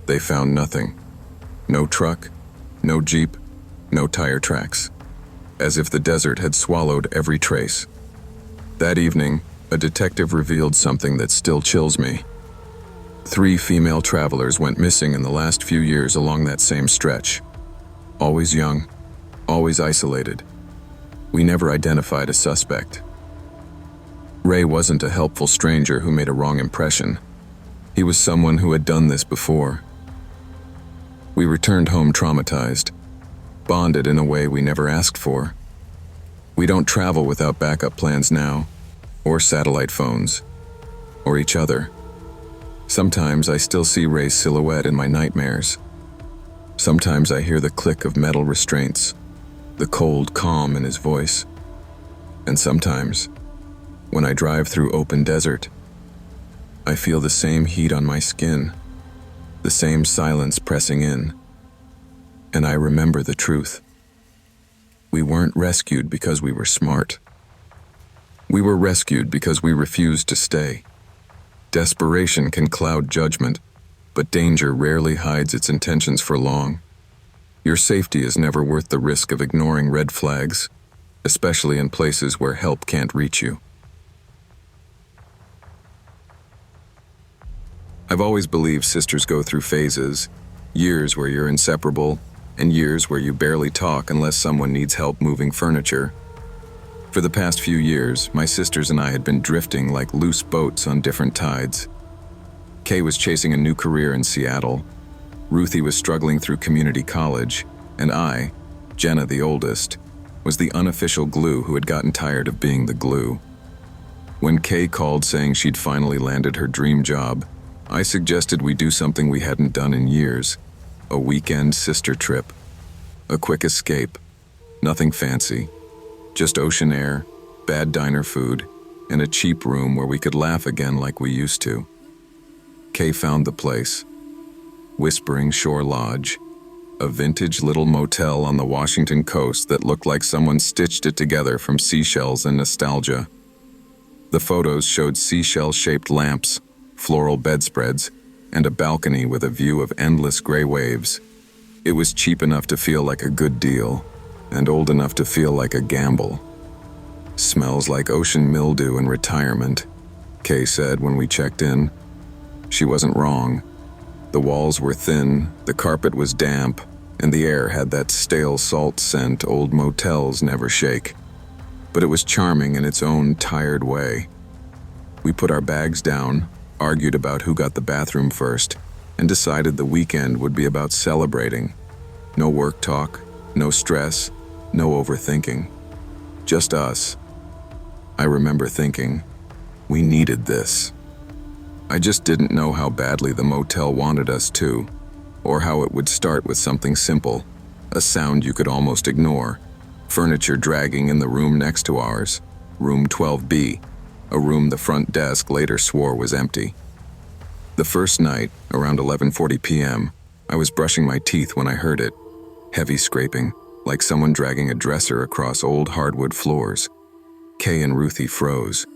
they found nothing. No truck, no Jeep, no tire tracks. As if the desert had swallowed every trace. That evening, a detective revealed something that still chills me. 3 female travelers went missing in the last few years along that same stretch. Always young, always isolated. We never identified a suspect. Ray wasn't a helpful stranger who made a wrong impression. He was someone who had done this before. We returned home traumatized, bonded in a way we never asked for. We don't travel without backup plans now, or satellite phones, or each other. Sometimes I still see Ray's silhouette in my nightmares. Sometimes I hear the click of metal restraints, the cold calm in his voice. And sometimes, when I drive through open desert, I feel the same heat on my skin, the same silence pressing in. And I remember the truth. We weren't rescued because we were smart. We were rescued because we refused to stay. Desperation can cloud judgment, but danger rarely hides its intentions for long. Your safety is never worth the risk of ignoring red flags, especially in places where help can't reach you. I've always believed sisters go through phases, years where you're inseparable, and years where you barely talk unless someone needs help moving furniture. For the past few years, my sisters and I had been drifting like loose boats on different tides. Kay was chasing a new career in Seattle. Ruthie was struggling through community college, and I, Jenna the oldest, was the unofficial glue who had gotten tired of being the glue. When Kay called saying she'd finally landed her dream job, I suggested we do something we hadn't done in years, a weekend sister trip. A quick escape, nothing fancy, just ocean air, bad diner food, and a cheap room where we could laugh again like we used to. Kay found the place. Whispering Shore Lodge, a vintage little motel on the Washington coast that looked like someone stitched it together from seashells and nostalgia. The photos showed seashell-shaped lamps, floral bedspreads, and a balcony with a view of endless gray waves. It was cheap enough to feel like a good deal, and old enough to feel like a gamble. Smells like ocean mildew and retirement, Kay said when we checked in. She wasn't wrong. The walls were thin, the carpet was damp, and the air had that stale salt scent old motels never shake. But it was charming in its own tired way. We put our bags down, argued about who got the bathroom first, and decided the weekend would be about celebrating. No work talk, no stress, no overthinking. Just us. I remember thinking, we needed this. I just didn't know how badly the motel wanted us to, or how it would start with something simple, a sound you could almost ignore, furniture dragging in the room next to ours, room 12B, a room the front desk later swore was empty. The first night, around 11:40 p.m., I was brushing my teeth when I heard it, heavy scraping, like someone dragging a dresser across old hardwood floors. Kay and Ruthie froze.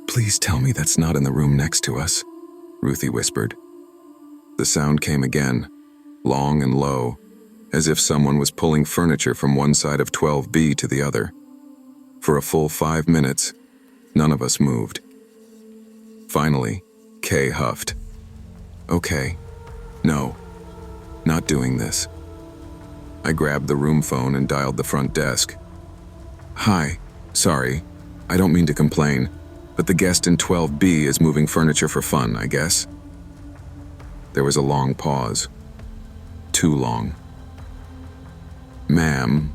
"Please tell me that's not in the room next to us," Ruthie whispered. The sound came again, long and low, as if someone was pulling furniture from one side of 12B to the other. For a full 5 minutes, none of us moved. Finally, Kay huffed. "Okay, no, not doing this." I grabbed the room phone and dialed the front desk. "Hi, sorry, I don't mean to complain, but the guest in 12B is moving furniture for fun, I guess." There was a long pause. too long. "Ma'am,"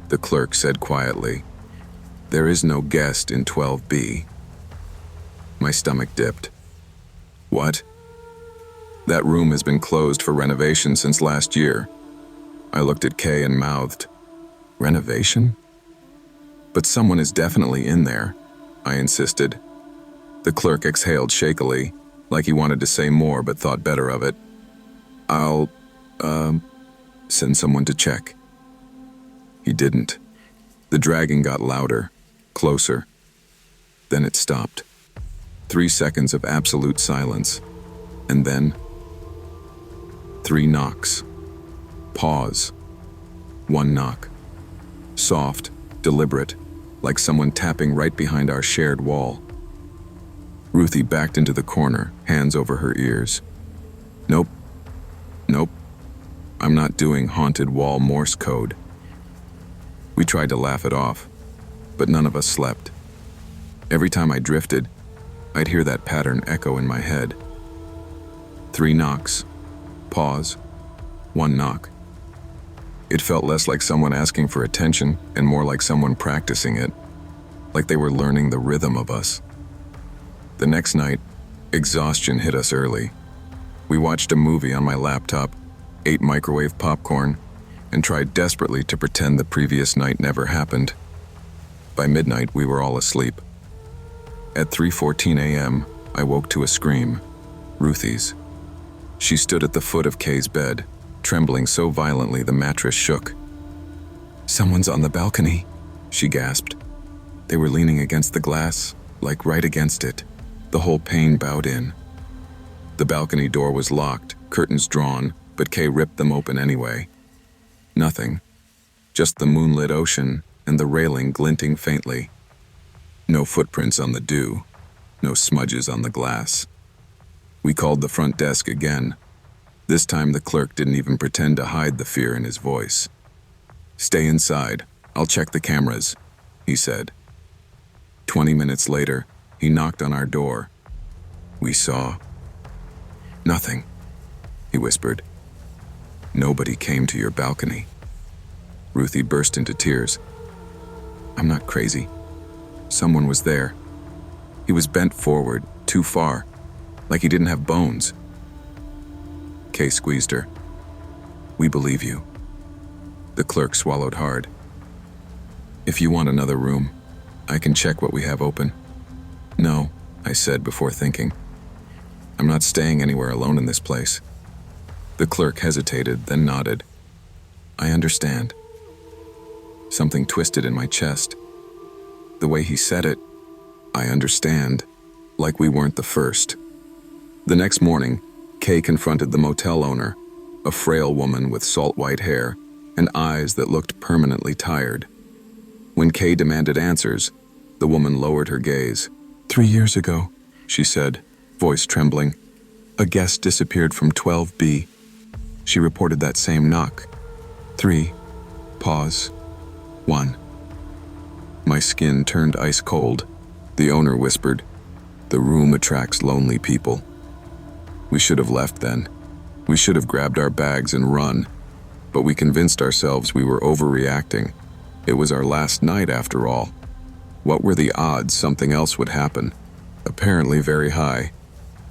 the clerk said quietly, "there is no guest in 12B. My stomach dipped. "What?" "That room has been closed for renovation since last year." I looked at Kay and mouthed, "Renovation?" "But someone is definitely in there," I insisted. The clerk exhaled shakily, like he wanted to say more but thought better of it. "I'll, send someone to check." He didn't. The dragging got louder, closer. Then it stopped. 3 seconds of absolute silence. And then 3 knocks. Pause. 1 knock. Soft, deliberate, like someone tapping right behind our shared wall. Ruthie backed into the corner, hands over her ears. Nope. I'm not doing haunted wall Morse code." We tried to laugh it off, but none of us slept. Every time I drifted, I'd hear that pattern echo in my head. 3 knocks. Pause. 1 knock. It felt less like someone asking for attention and more like someone practicing it, like they were learning the rhythm of us. The next night, exhaustion hit us early. We watched a movie on my laptop, ate microwave popcorn, and tried desperately to pretend the previous night never happened. By midnight, we were all asleep. At 3:14 a.m., I woke to a scream. Ruthie's. She stood at the foot of Kay's bed, trembling so violently the mattress shook. "Someone's on the balcony," she gasped. They were leaning against the glass, like right against it. The whole pane bowed in. The balcony door was locked, curtains drawn, but Kay ripped them open anyway. Nothing. Just the moonlit ocean and the railing glinting faintly. No footprints on the dew. No smudges on the glass. We called the front desk again. This time the clerk didn't even pretend to hide the fear in his voice. "Stay inside. I'll check the cameras," he said. 20 minutes later, he knocked on our door. We saw nothing, he whispered. "Nobody came to your balcony." Ruthie burst into tears. "I'm not crazy. Someone was there. He was bent forward, too far, like he didn't have bones." Kay squeezed her. "We believe you." The clerk swallowed hard. "If you want another room, I can check what we have open." "No," I said before thinking. "I'm not staying anywhere alone in this place." The clerk hesitated, then nodded. "I understand." Something twisted in my chest. The way he said it, "I understand," like we weren't the first. The next morning, Kay confronted the motel owner, a frail woman with salt-white hair and eyes that looked permanently tired. When Kay demanded answers, the woman lowered her gaze. 3 years ago," she said, voice trembling, "a guest disappeared from 12B. She reported that same knock. 3. Pause. 1. My skin turned ice cold. The owner whispered, "The room attracts lonely people." We should have left then. We should have grabbed our bags and run. But we convinced ourselves we were overreacting. It was our last night after all. What were the odds something else would happen? Apparently very high.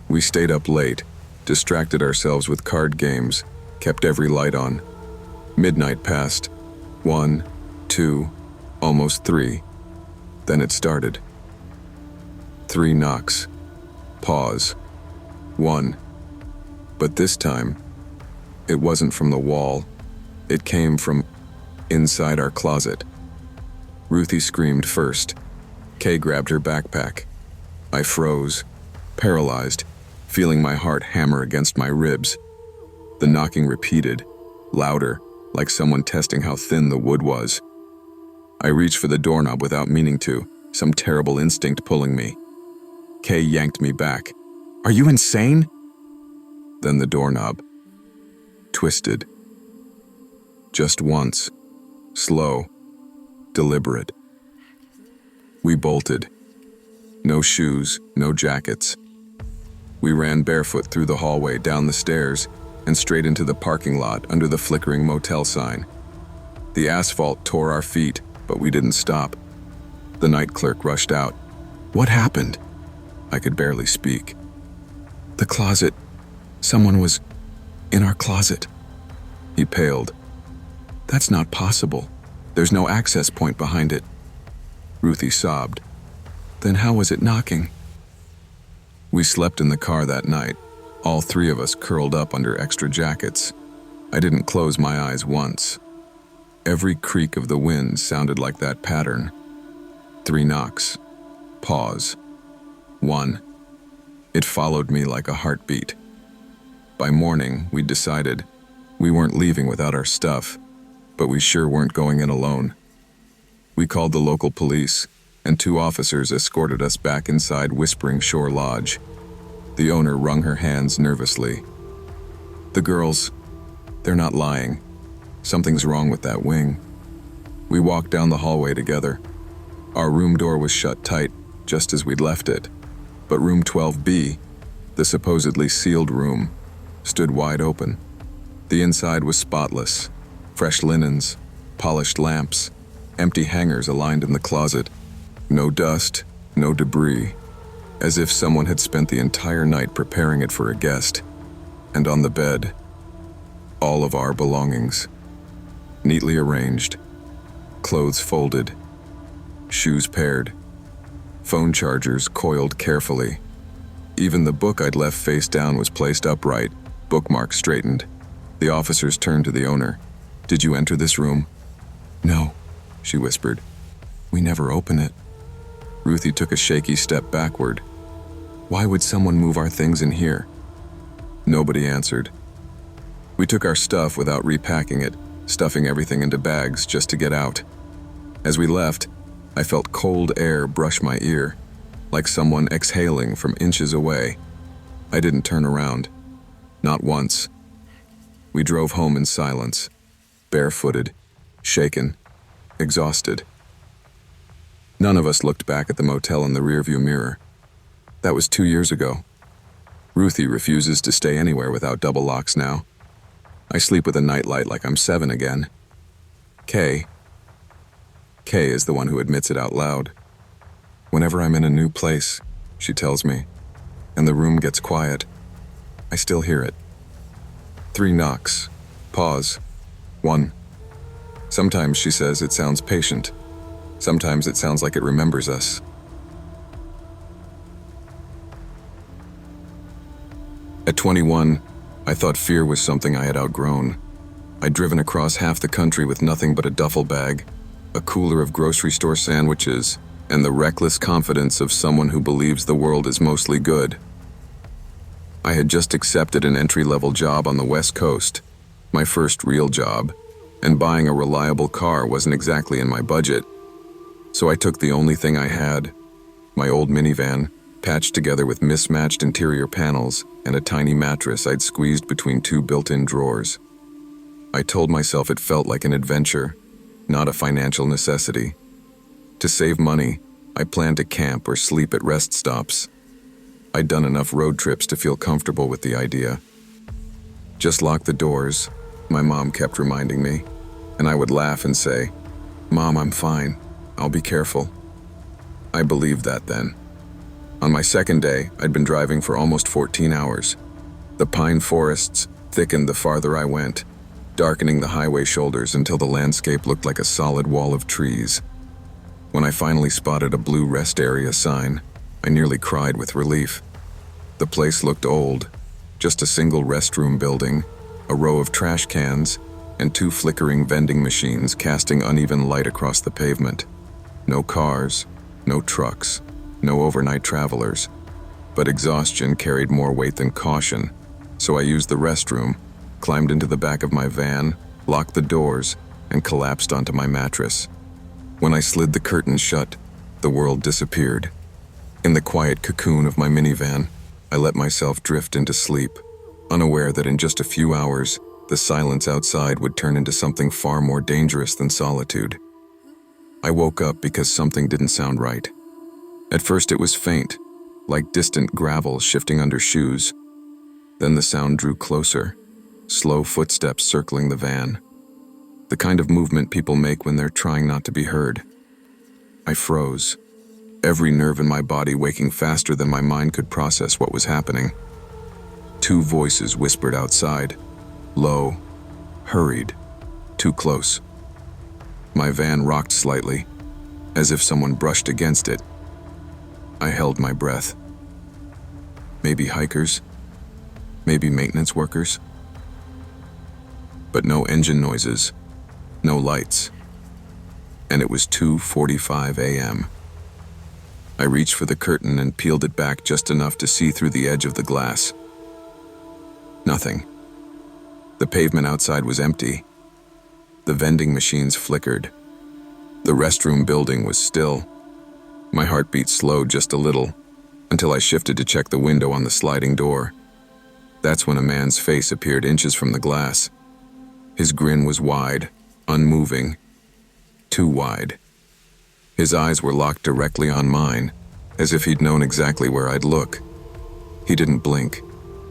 We stayed up late, distracted ourselves with card games, kept every light on. Midnight passed. 1, 2, almost 3. Then it started. 3 knocks. Pause. 1. But this time, it wasn't from the wall. It came from inside our closet. Ruthie screamed first. Kay grabbed her backpack. I froze, paralyzed, feeling my heart hammer against my ribs. The knocking repeated, louder, like someone testing how thin the wood was. I reached for the doorknob without meaning to, some terrible instinct pulling me. Kay yanked me back. "Are you insane?" Then the doorknob twisted. Just once, slow, deliberate. We bolted. No shoes, no jackets. We ran barefoot through the hallway, down the stairs, and straight into the parking lot under the flickering motel sign. The asphalt tore our feet, but we didn't stop. The night clerk rushed out. "What happened?" I could barely speak. "The closet. Someone was in our closet." He paled. "That's not possible. There's no access point behind it." Ruthie sobbed. "Then how was it knocking?" We slept in the car that night, all three of us curled up under extra jackets. I didn't close my eyes once. Every creak of the wind sounded like that pattern. 3 knocks. Pause. 1. It followed me like a heartbeat. By morning, we'd decided we weren't leaving without our stuff, but we sure weren't going in alone. We called the local police, and 2 officers escorted us back inside Whispering Shore Lodge. The owner wrung her hands nervously. "The girls, they're not lying. Something's wrong with that wing." We walked down the hallway together. Our room door was shut tight, just as we'd left it. But room 12B, the supposedly sealed room, stood wide open. The inside was spotless. Fresh linens, polished lamps, empty hangers aligned in the closet. No dust, no debris, as if someone had spent the entire night preparing it for a guest. And on the bed, all of our belongings, neatly arranged, clothes folded, shoes paired, phone chargers coiled carefully. Even the book I'd left face down was placed upright, bookmarks straightened. The officers turned to the owner. "Did you enter this room?" "No," she whispered. "We never open it." Ruthie took a shaky step backward. "Why would someone move our things in here?" Nobody answered. We took our stuff without repacking it, stuffing everything into bags just to get out. As we left, I felt cold air brush my ear, like someone exhaling from inches away. I didn't turn around. Not once. We drove home in silence, barefooted, shaken, exhausted. None of us looked back at the motel in the rearview mirror. That was 2 years ago. Ruthie refuses to stay anywhere without double locks now. I sleep with a nightlight like I'm 7 again. Kay is the one who admits it out loud. Whenever I'm in a new place, she tells me, and the room gets quiet, I still hear it. 3 knocks. Pause. 1. Sometimes she says it sounds patient. Sometimes it sounds like it remembers us. At 21, I thought fear was something I had outgrown. I'd driven across half the country with nothing but a duffel bag, a cooler of grocery store sandwiches, and the reckless confidence of someone who believes the world is mostly good. I had just accepted an entry-level job on the West Coast, my first real job, and buying a reliable car wasn't exactly in my budget. So I took the only thing I had, my old minivan, patched together with mismatched interior panels and a tiny mattress I'd squeezed between 2 built-in drawers. I told myself it felt like an adventure, not a financial necessity. To save money, I planned to camp or sleep at rest stops. I'd done enough road trips to feel comfortable with the idea. "Just lock the doors," my mom kept reminding me, and I would laugh and say, "Mom, I'm fine. I'll be careful." I believed that then. On my second day, I'd been driving for almost 14 hours. The pine forests thickened the farther I went, darkening the highway shoulders until the landscape looked like a solid wall of trees. When I finally spotted a blue rest area sign, I nearly cried with relief. The place looked old, just a single restroom building, a row of trash cans, and 2 flickering vending machines casting uneven light across the pavement. No cars, no trucks, no overnight travelers. But exhaustion carried more weight than caution, so I used the restroom, climbed into the back of my van, locked the doors, and collapsed onto my mattress. When I slid the curtains shut, the world disappeared. In the quiet cocoon of my minivan, I let myself drift into sleep, unaware that in just a few hours, the silence outside would turn into something far more dangerous than solitude. I woke up because something didn't sound right. At first it was faint, like distant gravel shifting under shoes. Then the sound drew closer, slow footsteps circling the van. The kind of movement people make when they're trying not to be heard. I froze, every nerve in my body waking faster than my mind could process what was happening. Two voices whispered outside, low, hurried, too close. My van rocked slightly, as if someone brushed against it. I held my breath. Maybe hikers, maybe maintenance workers. But no engine noises, no lights. And it was 2:45 a.m. I reached for the curtain and peeled it back just enough to see through the edge of the glass. Nothing. The pavement outside was empty. The vending machines flickered. The restroom building was still. My heartbeat slowed just a little, until I shifted to check the window on the sliding door. That's when a man's face appeared inches from the glass. His grin was wide, unmoving, too wide. His eyes were locked directly on mine, as if he'd known exactly where I'd look. He didn't blink,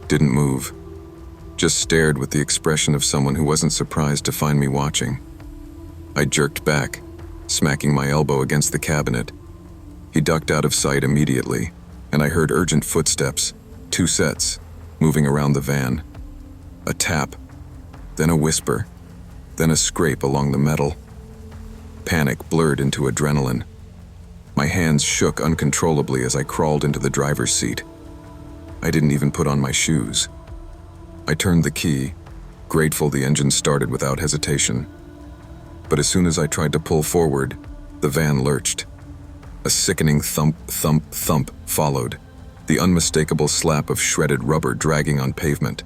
didn't move, just stared with the expression of someone who wasn't surprised to find me watching. I jerked back, smacking my elbow against the cabinet. He ducked out of sight immediately, and I heard urgent footsteps, 2 sets, moving around the van. A tap, then a whisper, then a scrape along the metal. Panic blurred into adrenaline. My hands shook uncontrollably as I crawled into the driver's seat. I didn't even put on my shoes. I turned the key, grateful the engine started without hesitation. But as soon as I tried to pull forward, the van lurched. A sickening thump, thump, thump followed, the unmistakable slap of shredded rubber dragging on pavement.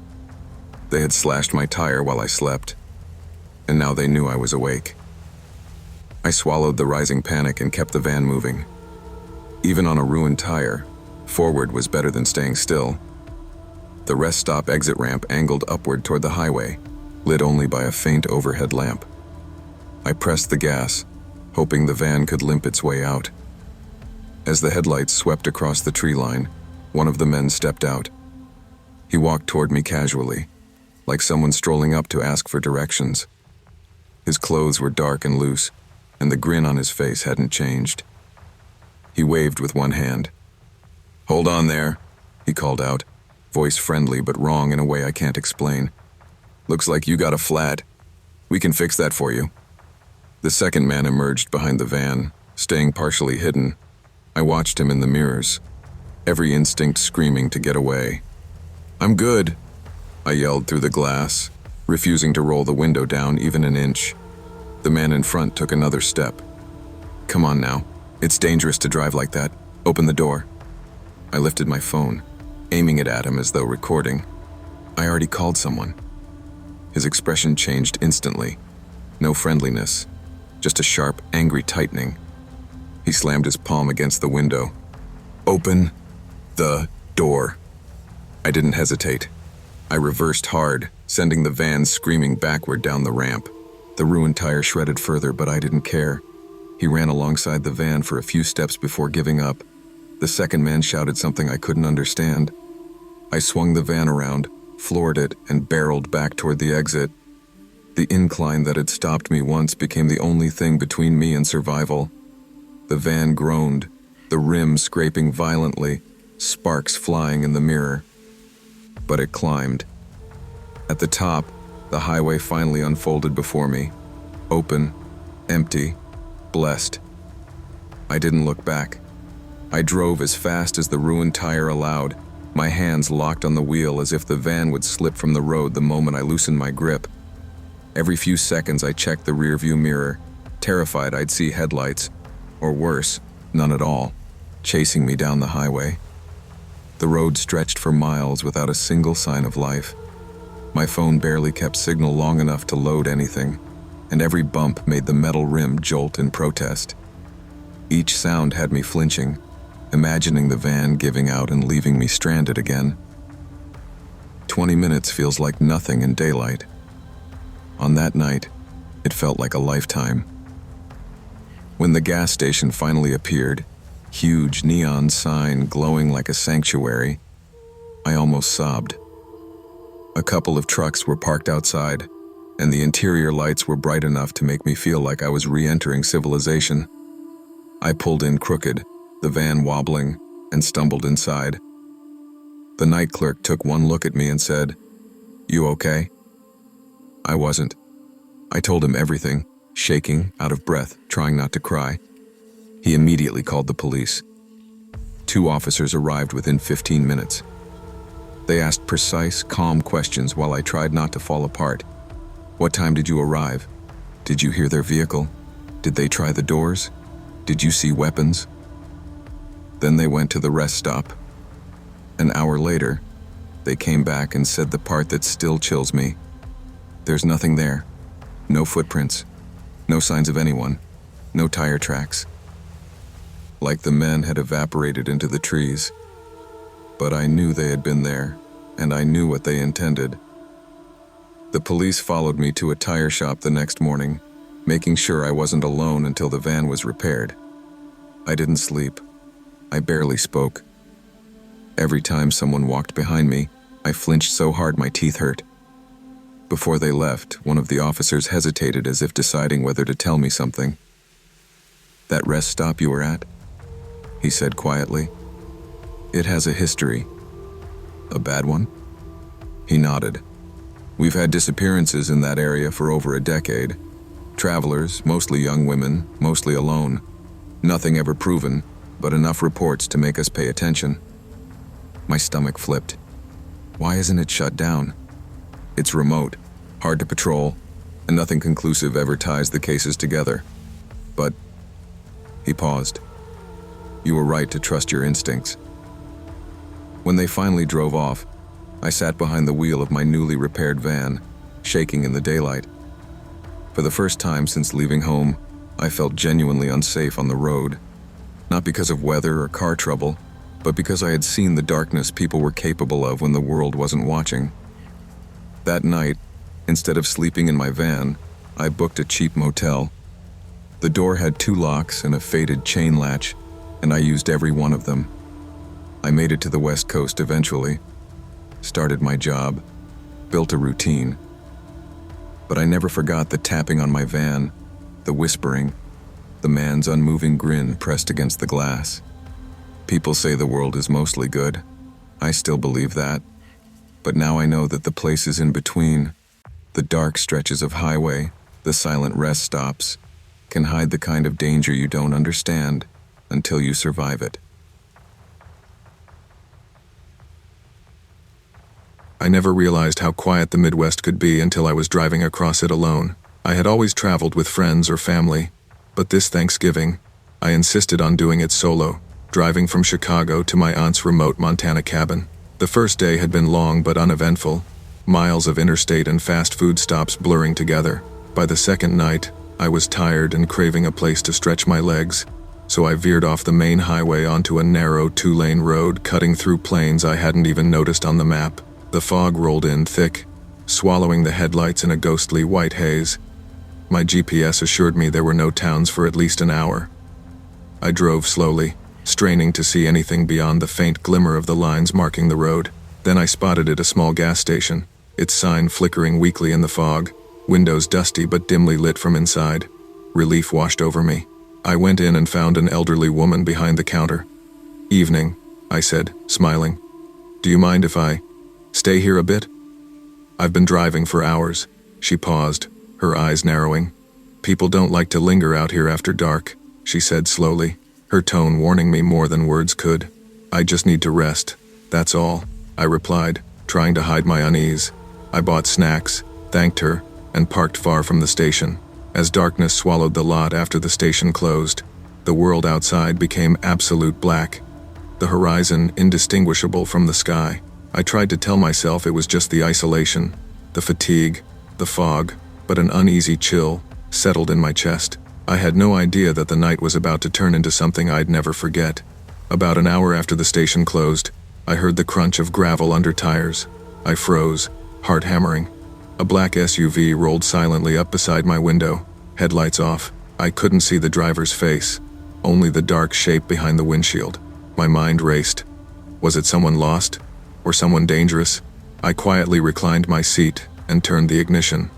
They had slashed my tire while I slept, and now they knew I was awake. I swallowed the rising panic and kept the van moving. Even on a ruined tire, forward was better than staying still. The rest stop exit ramp angled upward toward the highway, lit only by a faint overhead lamp. I pressed the gas, hoping the van could limp its way out. As the headlights swept across the tree line, one of the men stepped out. He walked toward me casually, like someone strolling up to ask for directions. His clothes were dark and loose, and the grin on his face hadn't changed. He waved with one hand. "Hold on there," he called out, voice friendly but wrong in a way I can't explain. "Looks like you got a flat. We can fix that for you." The second man emerged behind the van, staying partially hidden. I watched him in the mirrors, every instinct screaming to get away. "I'm good," I yelled through the glass, refusing to roll the window down even an inch. The man in front took another step. "Come on now. It's dangerous to drive like that. Open the door." I lifted my phone, aiming it at him as though recording. I already called someone. His expression changed instantly. No friendliness, just a sharp, angry tightening. He slammed his palm against the window. "Open the door." I didn't hesitate. I reversed hard, sending the van screaming backward down the ramp. The ruined tire shredded further, but I didn't care. He ran alongside the van for a few steps before giving up. The second man shouted something I couldn't understand. I swung the van around, floored it, and barreled back toward the exit. The incline that had stopped me once became the only thing between me and survival. The van groaned, the rim scraping violently, sparks flying in the mirror. But it climbed. At the top, the highway finally unfolded before me. Open, empty, blessed. I didn't look back. I drove as fast as the ruined tire allowed, my hands locked on the wheel as if the van would slip from the road the moment I loosened my grip. Every few seconds I checked the rearview mirror, terrified I'd see headlights, or worse, none at all, chasing me down the highway. The road stretched for miles without a single sign of life. My phone barely kept signal long enough to load anything, and every bump made the metal rim jolt in protest. Each sound had me flinching, imagining the van giving out and leaving me stranded again. 20 minutes feels like nothing in daylight. On that night, it felt like a lifetime. When the gas station finally appeared, huge neon sign glowing like a sanctuary, I almost sobbed. A couple of trucks were parked outside, and the interior lights were bright enough to make me feel like I was re-entering civilization. I pulled in crooked, the van wobbling, and stumbled inside. The night clerk took one look at me and said, "You okay?" I wasn't. I told him everything, shaking, out of breath, trying not to cry. He immediately called the police. 2 officers arrived within 15 minutes. They asked precise, calm questions while I tried not to fall apart. "What time did you arrive? Did you hear their vehicle? Did they try the doors? Did you see weapons?" Then they went to the rest stop. An hour later, they came back and said the part that still chills me. There's nothing there. No footprints. No signs of anyone. No tire tracks. Like the men had evaporated into the trees. But I knew they had been there, and I knew what they intended. The police followed me to a tire shop the next morning, making sure I wasn't alone until the van was repaired. I didn't sleep. I barely spoke. Every time someone walked behind me, I flinched so hard my teeth hurt. Before they left, one of the officers hesitated as if deciding whether to tell me something. "That rest stop you were at?" he said quietly. "It has a history." "A bad one?" He nodded. "We've had disappearances in that area for over a decade. Travelers, mostly young women, mostly alone. Nothing ever proven, but enough reports to make us pay attention." My stomach flipped. Why isn't it shut down? It's remote, hard to patrol, and nothing conclusive ever ties the cases together. But he paused. "You were right to trust your instincts." When they finally drove off, I sat behind the wheel of my newly repaired van, shaking in the daylight. For the first time since leaving home, I felt genuinely unsafe on the road. Not because of weather or car trouble, but because I had seen the darkness people were capable of when the world wasn't watching. That night, instead of sleeping in my van, I booked a cheap motel. The door had 2 locks and a faded chain latch, and I used every one of them. I made it to the West Coast eventually, started my job, built a routine. But I never forgot the tapping on my van, the whispering, the man's unmoving grin pressed against the glass. People say the world is mostly good. I still believe that. But now I know that the places in between, the dark stretches of highway, the silent rest stops, can hide the kind of danger you don't understand until you survive it. I never realized how quiet the Midwest could be until I was driving across it alone. I had always traveled with friends or family, but this Thanksgiving, I insisted on doing it solo, driving from Chicago to my aunt's remote Montana cabin. The first day had been long but uneventful, miles of interstate and fast food stops blurring together. By the second night, I was tired and craving a place to stretch my legs, so I veered off the main highway onto a narrow 2-lane road cutting through plains I hadn't even noticed on the map. The fog rolled in thick, swallowing the headlights in a ghostly white haze. My GPS assured me there were no towns for at least an hour. I drove slowly, straining to see anything beyond the faint glimmer of the lines marking the road. Then I spotted it, a small gas station, its sign flickering weakly in the fog, windows dusty but dimly lit from inside. Relief washed over me. I went in and found an elderly woman behind the counter. "Evening," I said, smiling. "Do you mind if I stay here a bit?" "I've been driving for hours." She paused, her eyes narrowing. "People don't like to linger out here after dark," she said slowly, her tone warning me more than words could. "I just need to rest, that's all," I replied, trying to hide my unease. I bought snacks, thanked her, and parked far from the station. As darkness swallowed the lot after the station closed, the world outside became absolute black, the horizon indistinguishable from the sky. I tried to tell myself it was just the isolation, the fatigue, the fog, but an uneasy chill settled in my chest. I had no idea that the night was about to turn into something I'd never forget. About an hour after the station closed, I heard the crunch of gravel under tires. I froze, heart hammering. A black SUV rolled silently up beside my window, headlights off. I couldn't see the driver's face, only the dark shape behind the windshield. My mind raced. Was it someone lost? Or someone dangerous? I quietly reclined my seat and turned the ignition.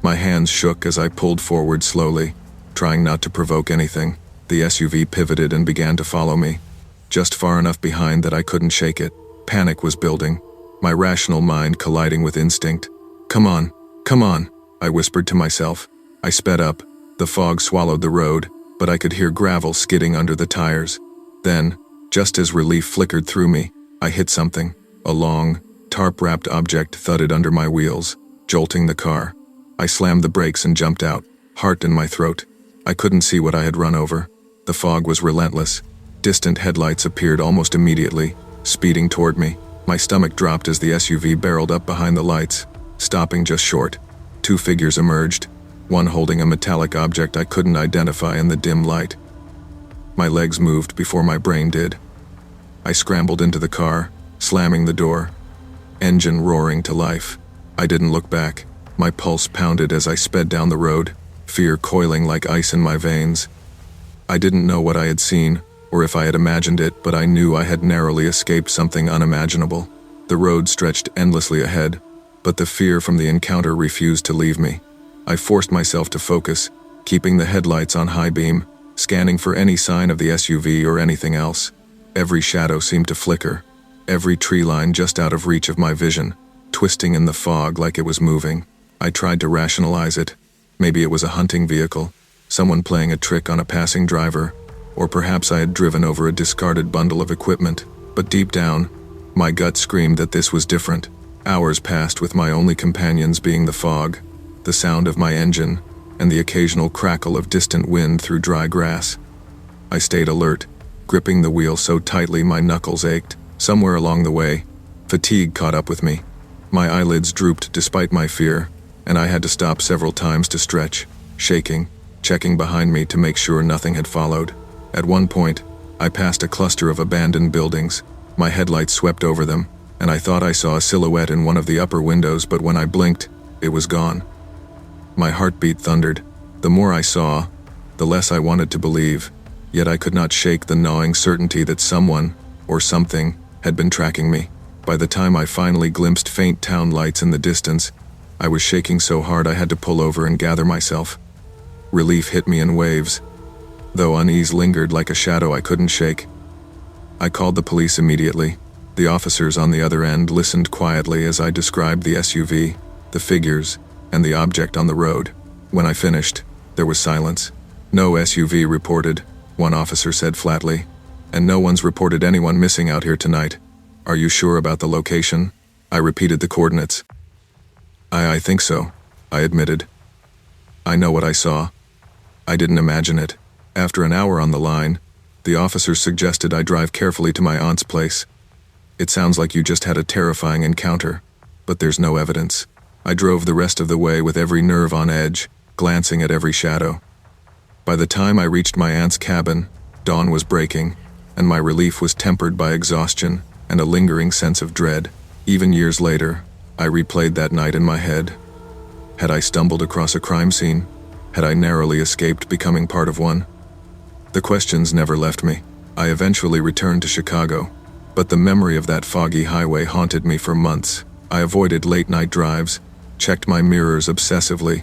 My hands shook as I pulled forward slowly, trying not to provoke anything. The SUV pivoted and began to follow me, just far enough behind that I couldn't shake it. Panic was building, my rational mind colliding with instinct. "Come on, come on," I whispered to myself. I sped up. The fog swallowed the road, but I could hear gravel skidding under the tires. Then, just as relief flickered through me, I hit something. A long, tarp-wrapped object thudded under my wheels, jolting the car. I slammed the brakes and jumped out, heart in my throat. I couldn't see what I had run over. The fog was relentless. Distant headlights appeared almost immediately, speeding toward me. My stomach dropped as the SUV barreled up behind the lights, stopping just short. Two figures emerged, one holding a metallic object I couldn't identify in the dim light. My legs moved before my brain did. I scrambled into the car, slamming the door, engine roaring to life. I didn't look back. My pulse pounded as I sped down the road, fear coiling like ice in my veins. I didn't know what I had seen, or if I had imagined it, but I knew I had narrowly escaped something unimaginable. The road stretched endlessly ahead, but the fear from the encounter refused to leave me. I forced myself to focus, keeping the headlights on high beam, scanning for any sign of the SUV or anything else. Every shadow seemed to flicker, every tree line just out of reach of my vision, twisting in the fog like it was moving. I tried to rationalize it. Maybe it was a hunting vehicle, someone playing a trick on a passing driver, or perhaps I had driven over a discarded bundle of equipment. But deep down, my gut screamed that this was different. Hours passed with my only companions being the fog, the sound of my engine, and the occasional crackle of distant wind through dry grass. I stayed alert, gripping the wheel so tightly my knuckles ached. Somewhere along the way, fatigue caught up with me. My eyelids drooped despite my fear, and I had to stop several times to stretch, shaking, checking behind me to make sure nothing had followed. At one point, I passed a cluster of abandoned buildings. My headlights swept over them, and I thought I saw a silhouette in one of the upper windows, but when I blinked, it was gone. My heartbeat thundered. The more I saw, the less I wanted to believe, yet I could not shake the gnawing certainty that someone, or something, had been tracking me. By the time I finally glimpsed faint town lights in the distance, I was shaking so hard I had to pull over and gather myself. Relief hit me in waves, though unease lingered like a shadow I couldn't shake. I called the police immediately. The officers on the other end listened quietly as I described the SUV, the figures, and the object on the road. When I finished, there was silence. "No SUV reported," one officer said flatly, "and no one's reported anyone missing out here tonight. Are you sure about the location?" I repeated the coordinates. I think so," I admitted. "I know what I saw. I didn't imagine it." After an hour on the line, the officers suggested I drive carefully to my aunt's place. "It sounds like you just had a terrifying encounter, but there's no evidence." I drove the rest of the way with every nerve on edge, glancing at every shadow. By the time I reached my aunt's cabin, dawn was breaking, and my relief was tempered by exhaustion and a lingering sense of dread. Even years later, I replayed that night in my head. Had I stumbled across a crime scene? Had I narrowly escaped becoming part of one? The questions never left me. I eventually returned to Chicago, but the memory of that foggy highway haunted me for months. I avoided late-night drives, checked my mirrors obsessively,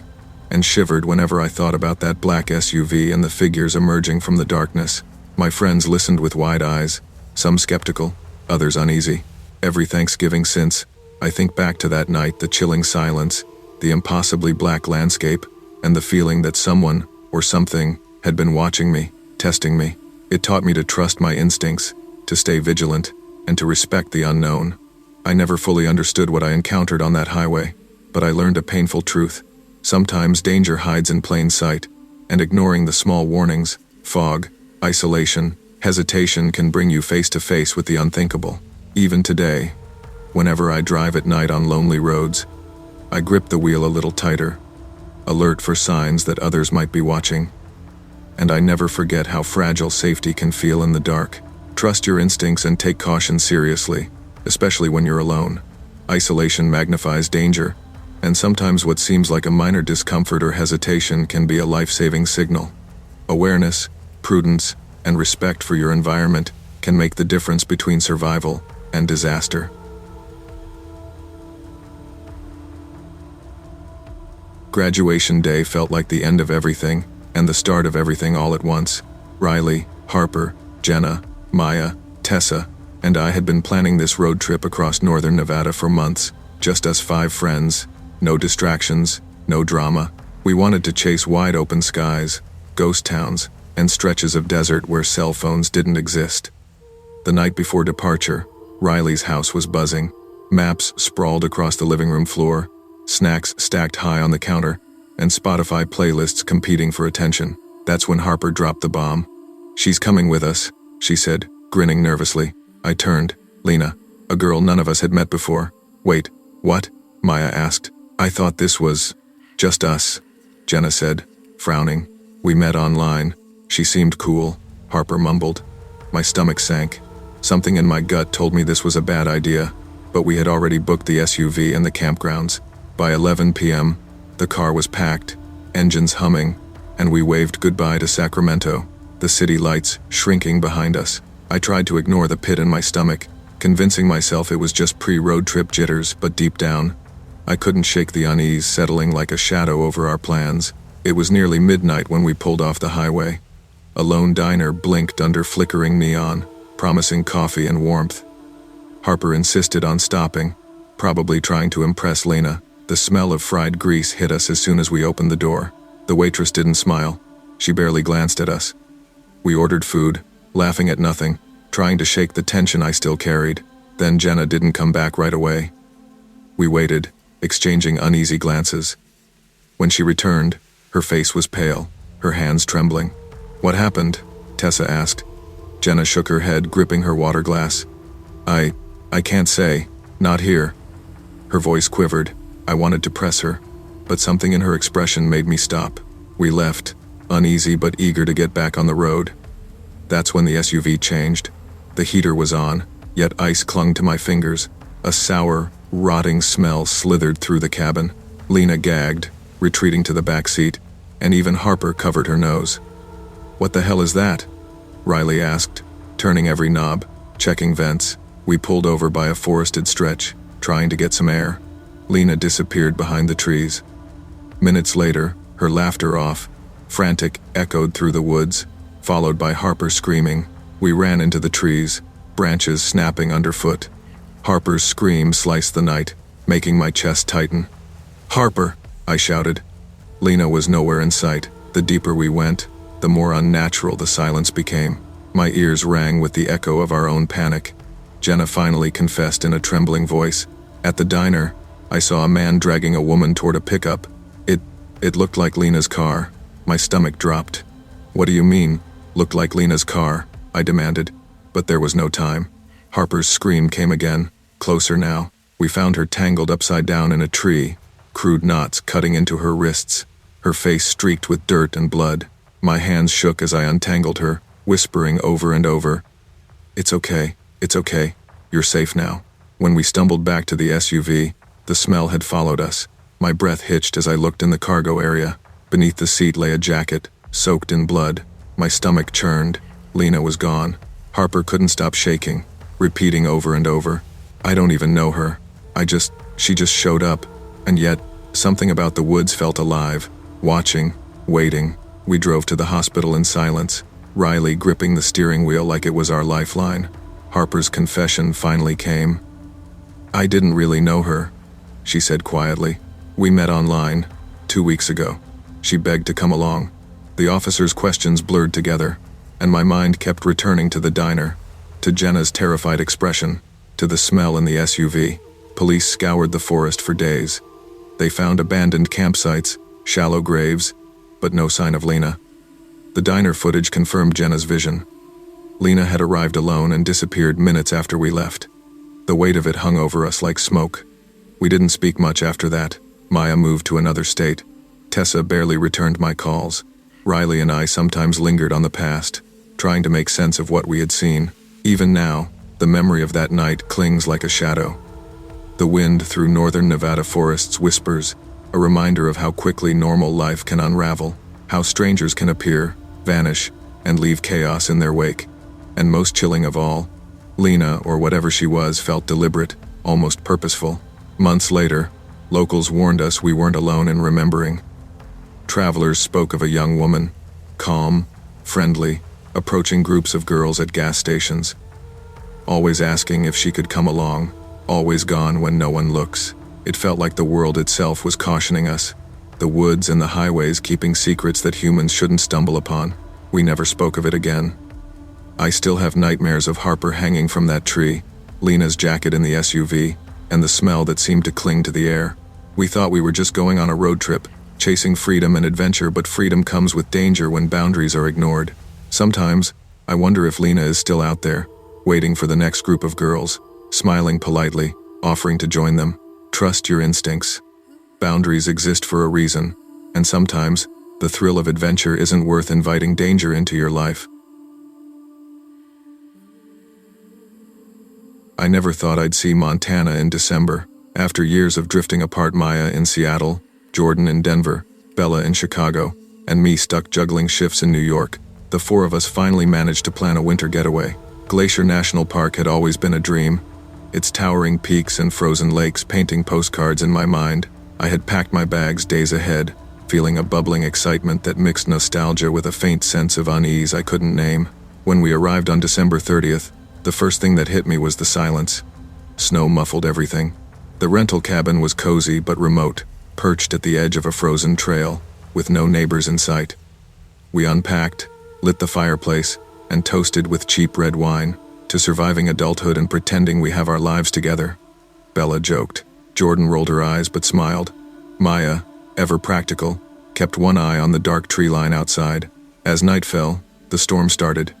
and shivered whenever I thought about that black SUV and the figures emerging from the darkness. My friends listened with wide eyes, some skeptical, others uneasy. Every Thanksgiving since, I think back to that night, the chilling silence, the impossibly black landscape, and the feeling that someone, or something, had been watching me, testing me. It taught me to trust my instincts, to stay vigilant, and to respect the unknown. I never fully understood what I encountered on that highway, but I learned a painful truth. Sometimes danger hides in plain sight, and ignoring the small warnings, fog, isolation, hesitation can bring you face to face with the unthinkable. Even today, whenever I drive at night on lonely roads, I grip the wheel a little tighter, alert for signs that others might be watching. And I never forget how fragile safety can feel in the dark. Trust your instincts and take caution seriously, especially when you're alone. Isolation magnifies danger, and sometimes what seems like a minor discomfort or hesitation can be a life-saving signal. Awareness, prudence, and respect for your environment can make the difference between survival and disaster. Graduation day felt like the end of everything, and the start of everything all at once. Riley, Harper, Jenna, Maya, Tessa, and I had been planning this road trip across northern Nevada for months, just us 5 friends, no distractions, no drama. We wanted to chase wide open skies, ghost towns, and stretches of desert where cell phones didn't exist. The night before departure, Riley's house was buzzing. Maps sprawled across the living room floor, snacks stacked high on the counter, and Spotify playlists competing for attention. That's when Harper dropped the bomb. "She's coming with us," she said, grinning nervously. I turned. "Lena, a girl none of us had met before." "Wait, what?" Maya asked. "I thought this was just us," Jenna said, frowning. "We met online. She seemed cool," Harper mumbled. My stomach sank. Something in my gut told me this was a bad idea, but we had already booked the SUV and the campgrounds. By 11 p.m., the car was packed, engines humming, and we waved goodbye to Sacramento, the city lights shrinking behind us. I tried to ignore the pit in my stomach, convincing myself it was just pre-road trip jitters, but deep down, I couldn't shake the unease settling like a shadow over our plans. It was nearly midnight when we pulled off the highway. A lone diner blinked under flickering neon, promising coffee and warmth. Harper insisted on stopping, probably trying to impress Lena. The smell of fried grease hit us as soon as we opened the door. The waitress didn't smile. She barely glanced at us. We ordered food, laughing at nothing, trying to shake the tension I still carried. Then Jenna didn't come back right away. We waited, exchanging uneasy glances. When she returned, her face was pale, her hands trembling. "What happened?" Tessa asked. Jenna shook her head, gripping her water glass. I can't say. Not here." Her voice quivered. I wanted to press her, but something in her expression made me stop. We left, uneasy but eager to get back on the road. That's when the SUV changed. The heater was on, yet ice clung to my fingers. A sour, rotting smell slithered through the cabin. Lena gagged, retreating to the back seat, and even Harper covered her nose. "What the hell is that?" Riley asked, turning every knob, checking vents. We pulled over by a forested stretch, trying to get some air. Lena disappeared behind the trees. Minutes later, her laughter off, frantic, echoed through the woods, followed by Harper screaming. We ran into the trees, branches snapping underfoot. Harper's scream sliced the night, making my chest tighten. "Harper!" I shouted. Lena was nowhere in sight. The deeper we went, the more unnatural the silence became. My ears rang with the echo of our own panic. Jenna finally confessed in a trembling voice. "At the diner, I saw a man dragging a woman toward a pickup. It looked like Lena's car." My stomach dropped. "What do you mean, looked like Lena's car?" I demanded, but there was no time. Harper's scream came again, closer now. We found her tangled upside down in a tree, crude knots cutting into her wrists, her face streaked with dirt and blood. My hands shook as I untangled her, whispering over and over, It's okay, you're safe now." When we stumbled back to the SUV, the smell had followed us. My breath hitched as I looked in the cargo area. Beneath the seat lay a jacket, soaked in blood. My stomach churned. Lena was gone. Harper couldn't stop shaking, repeating over and over, "I don't even know her. She just showed up." And yet, something about the woods felt alive, watching, waiting. We drove to the hospital in silence, Riley gripping the steering wheel like it was our lifeline. Harper's confession finally came. "I didn't really know her," she said quietly. "We met online, 2 weeks ago. She begged to come along." The officer's questions blurred together, and my mind kept returning to the diner, to Jenna's terrified expression, to the smell in the SUV. Police scoured the forest for days. They found abandoned campsites, shallow graves, but no sign of Lena. The diner footage confirmed Jenna's vision. Lena had arrived alone and disappeared minutes after we left. The weight of it hung over us like smoke. We didn't speak much after that. Maya moved to another state. Tessa barely returned my calls. Riley and I sometimes lingered on the past, trying to make sense of what we had seen. Even now, the memory of that night clings like a shadow. The wind through northern Nevada forests whispers, a reminder of how quickly normal life can unravel, how strangers can appear, vanish, and leave chaos in their wake. And most chilling of all, Lena, or whatever she was, felt deliberate, almost purposeful. Months later, Locals warned us we weren't alone in remembering. Travelers spoke of a young woman, calm, friendly, approaching groups of girls at gas stations, always asking if she could come along, always gone when no one looks. It felt like the world itself was cautioning us, the woods and the highways keeping secrets that humans shouldn't stumble upon. We never spoke of it again. I still have nightmares of Harper hanging from that tree, Lena's jacket in the SUV, and the smell that seemed to cling to the air. We thought we were just going on a road trip, chasing freedom and adventure, but freedom comes with danger when boundaries are ignored. Sometimes, I wonder if Lena is still out there, waiting for the next group of girls, smiling politely, offering to join them. Trust your instincts. Boundaries exist for a reason, and sometimes, the thrill of adventure isn't worth inviting danger into your life. I never thought I'd see Montana in December. After years of drifting apart, Maya in Seattle, Jordan in Denver, Bella in Chicago, and me stuck juggling shifts in New York, the four of us finally managed to plan a winter getaway. Glacier National Park had always been a dream, its towering peaks and frozen lakes painting postcards in my mind. I had packed my bags days ahead, feeling a bubbling excitement that mixed nostalgia with a faint sense of unease I couldn't name. When we arrived on December 30th, the first thing that hit me was the silence. Snow muffled everything. The rental cabin was cozy but remote, perched at the edge of a frozen trail, with no neighbors in sight. We unpacked, lit the fireplace, and toasted with cheap red wine, to surviving adulthood and pretending we have our lives together. Bella joked. Jordan rolled her eyes but smiled. Maya, ever practical, kept one eye on the dark tree line outside. As night fell, the storm started.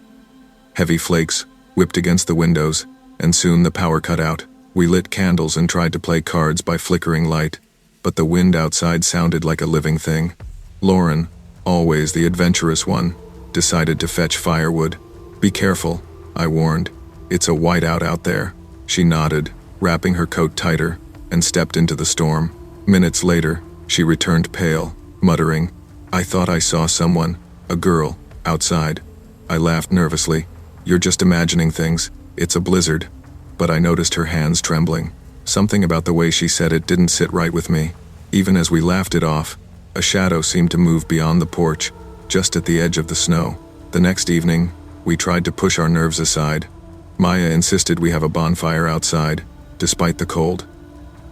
Heavy flakes whipped against the windows, and soon the power cut out. We lit candles and tried to play cards by flickering light, but the wind outside sounded like a living thing. Lauren, always the adventurous one, decided to fetch firewood. Be careful, I warned. It's a whiteout out there. She nodded, wrapping her coat tighter, and stepped into the storm. Minutes later, she returned pale, muttering, "I thought I saw someone, a girl, outside." I laughed nervously. "You're just imagining things. It's a blizzard." But I noticed her hands trembling. Something about the way she said it didn't sit right with me. Even as we laughed it off, a shadow seemed to move beyond the porch, just at the edge of the snow. The next evening, we tried to push our nerves aside. Maya insisted we have a bonfire outside, despite the cold.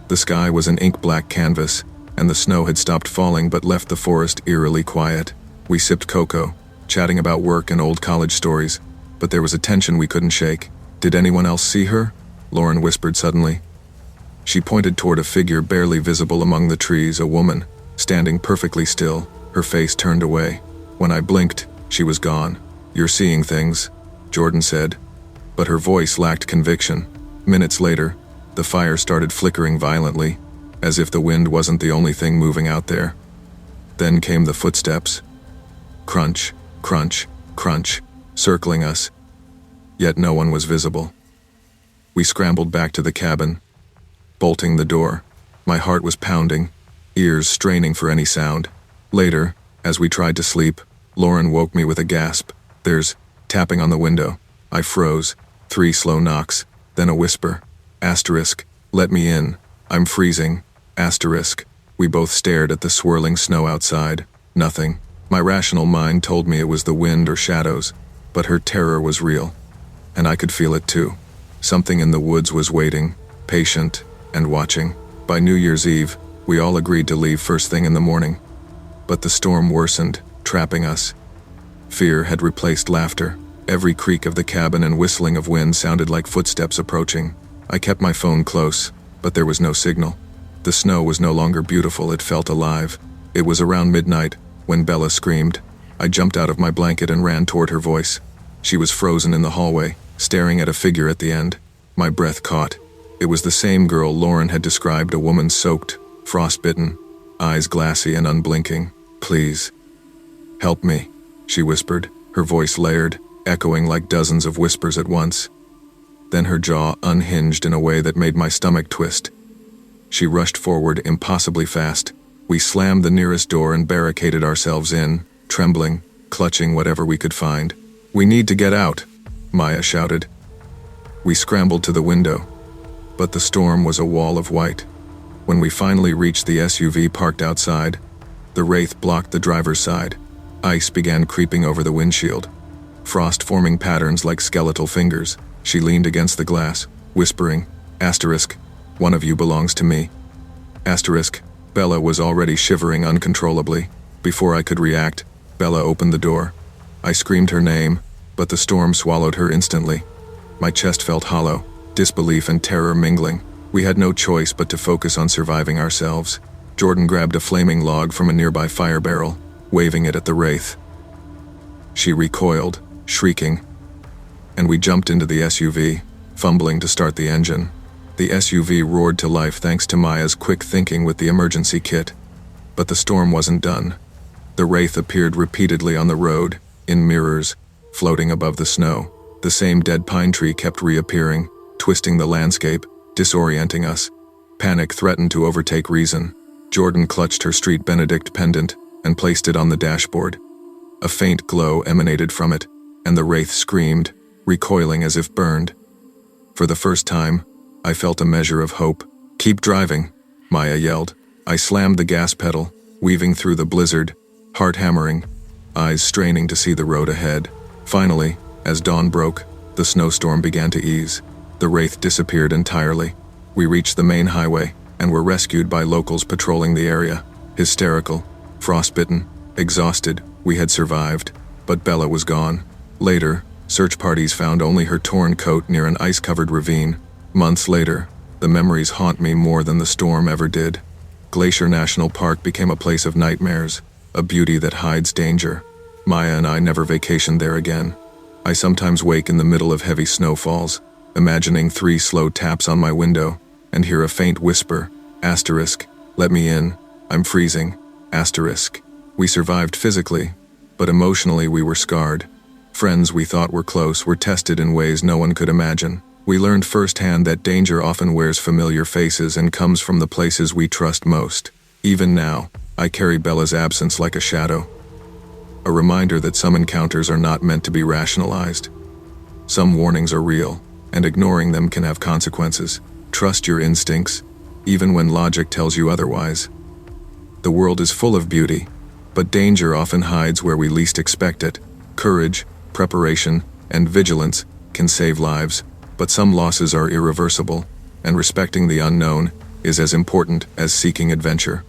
The sky was an ink-black canvas, and the snow had stopped falling but left the forest eerily quiet. We sipped cocoa, chatting about work and old college stories, but there was a tension we couldn't shake. "Did anyone else see her?" Lauren whispered suddenly. She pointed toward a figure barely visible among the trees, a woman, standing perfectly still, her face turned away. When I blinked, she was gone. "You're seeing things," Jordan said, but her voice lacked conviction. Minutes later, the fire started flickering violently, as if the wind wasn't the only thing moving out there. Then came the footsteps. Crunch, crunch, crunch, circling us. Yet no one was visible. We scrambled back to the cabin, bolting the door. My heart was pounding, ears straining for any sound. Later, as we tried to sleep, Lauren woke me with a gasp. "There's tapping on the window." I froze. 3 slow knocks, then a whisper. Asterisk, "Let me in. I'm freezing." Asterisk. We both stared at the swirling snow outside. Nothing. My rational mind told me it was the wind or shadows, but her terror was real. And I could feel it too. Something in the woods was waiting, patient, and watching. By New Year's Eve, we all agreed to leave first thing in the morning. But the storm worsened, trapping us. Fear had replaced laughter. Every creak of the cabin and whistling of wind sounded like footsteps approaching. I kept my phone close, but there was no signal. The snow was no longer beautiful, it felt alive. It was around midnight, when Bella screamed. I jumped out of my blanket and ran toward her voice. She was frozen in the hallway, staring at a figure at the end. My breath caught. It was the same girl Lauren had described, a woman soaked, frostbitten, eyes glassy and unblinking. "Please, help me," she whispered, her voice layered, echoing like dozens of whispers at once. Then her jaw unhinged in a way that made my stomach twist. She rushed forward impossibly fast. We slammed the nearest door and barricaded ourselves in, trembling, clutching whatever we could find. "We need to get out," Maya shouted. We scrambled to the window, but the storm was a wall of white. When we finally reached the SUV parked outside, the Wraith blocked the driver's side. Ice began creeping over the windshield, frost forming patterns like skeletal fingers. She leaned against the glass, whispering, "Asterisk, one of you belongs to me." Asterisk. Bella was already shivering uncontrollably. Before I could react, Bella opened the door. I screamed her name, but the storm swallowed her instantly. My chest felt hollow, disbelief and terror mingling. We had no choice but to focus on surviving ourselves. Jordan grabbed a flaming log from a nearby fire barrel, waving it at the Wraith. She recoiled, shrieking, and we jumped into the SUV, fumbling to start the engine. The SUV roared to life thanks to Maya's quick thinking with the emergency kit. But the storm wasn't done. The Wraith appeared repeatedly on the road, in mirrors, floating above the snow. The same dead pine tree kept reappearing, twisting the landscape, disorienting us. Panic threatened to overtake reason. Jordan clutched her Street Benedict pendant and placed it on the dashboard. A faint glow emanated from it, and the Wraith screamed, recoiling as if burned. For the first time, I felt a measure of hope. "Keep driving," Maya yelled. I slammed the gas pedal, weaving through the blizzard, heart hammering, eyes straining to see the road ahead. Finally, as dawn broke, the snowstorm began to ease. The Wraith disappeared entirely. We reached the main highway and were rescued by locals patrolling the area. Hysterical, frostbitten, exhausted, we had survived, but Bella was gone. Later, search parties found only her torn coat near an ice-covered ravine. Months later, the memories haunt me more than the storm ever did. Glacier National Park became a place of nightmares, a beauty that hides danger. Maya and I never vacationed there again. I sometimes wake in the middle of heavy snowfalls, imagining 3 slow taps on my window, and hear a faint whisper, asterisk, "Let me in, I'm freezing," asterisk. We survived physically, but emotionally we were scarred. Friends we thought were close were tested in ways no one could imagine. We learned firsthand that danger often wears familiar faces and comes from the places we trust most. Even now, I carry Bella's absence like a shadow. A reminder that some encounters are not meant to be rationalized. Some warnings are real, and ignoring them can have consequences. Trust your instincts, even when logic tells you otherwise. The world is full of beauty, but danger often hides where we least expect it. Courage, preparation, and vigilance can save lives, but some losses are irreversible, and respecting the unknown is as important as seeking adventure.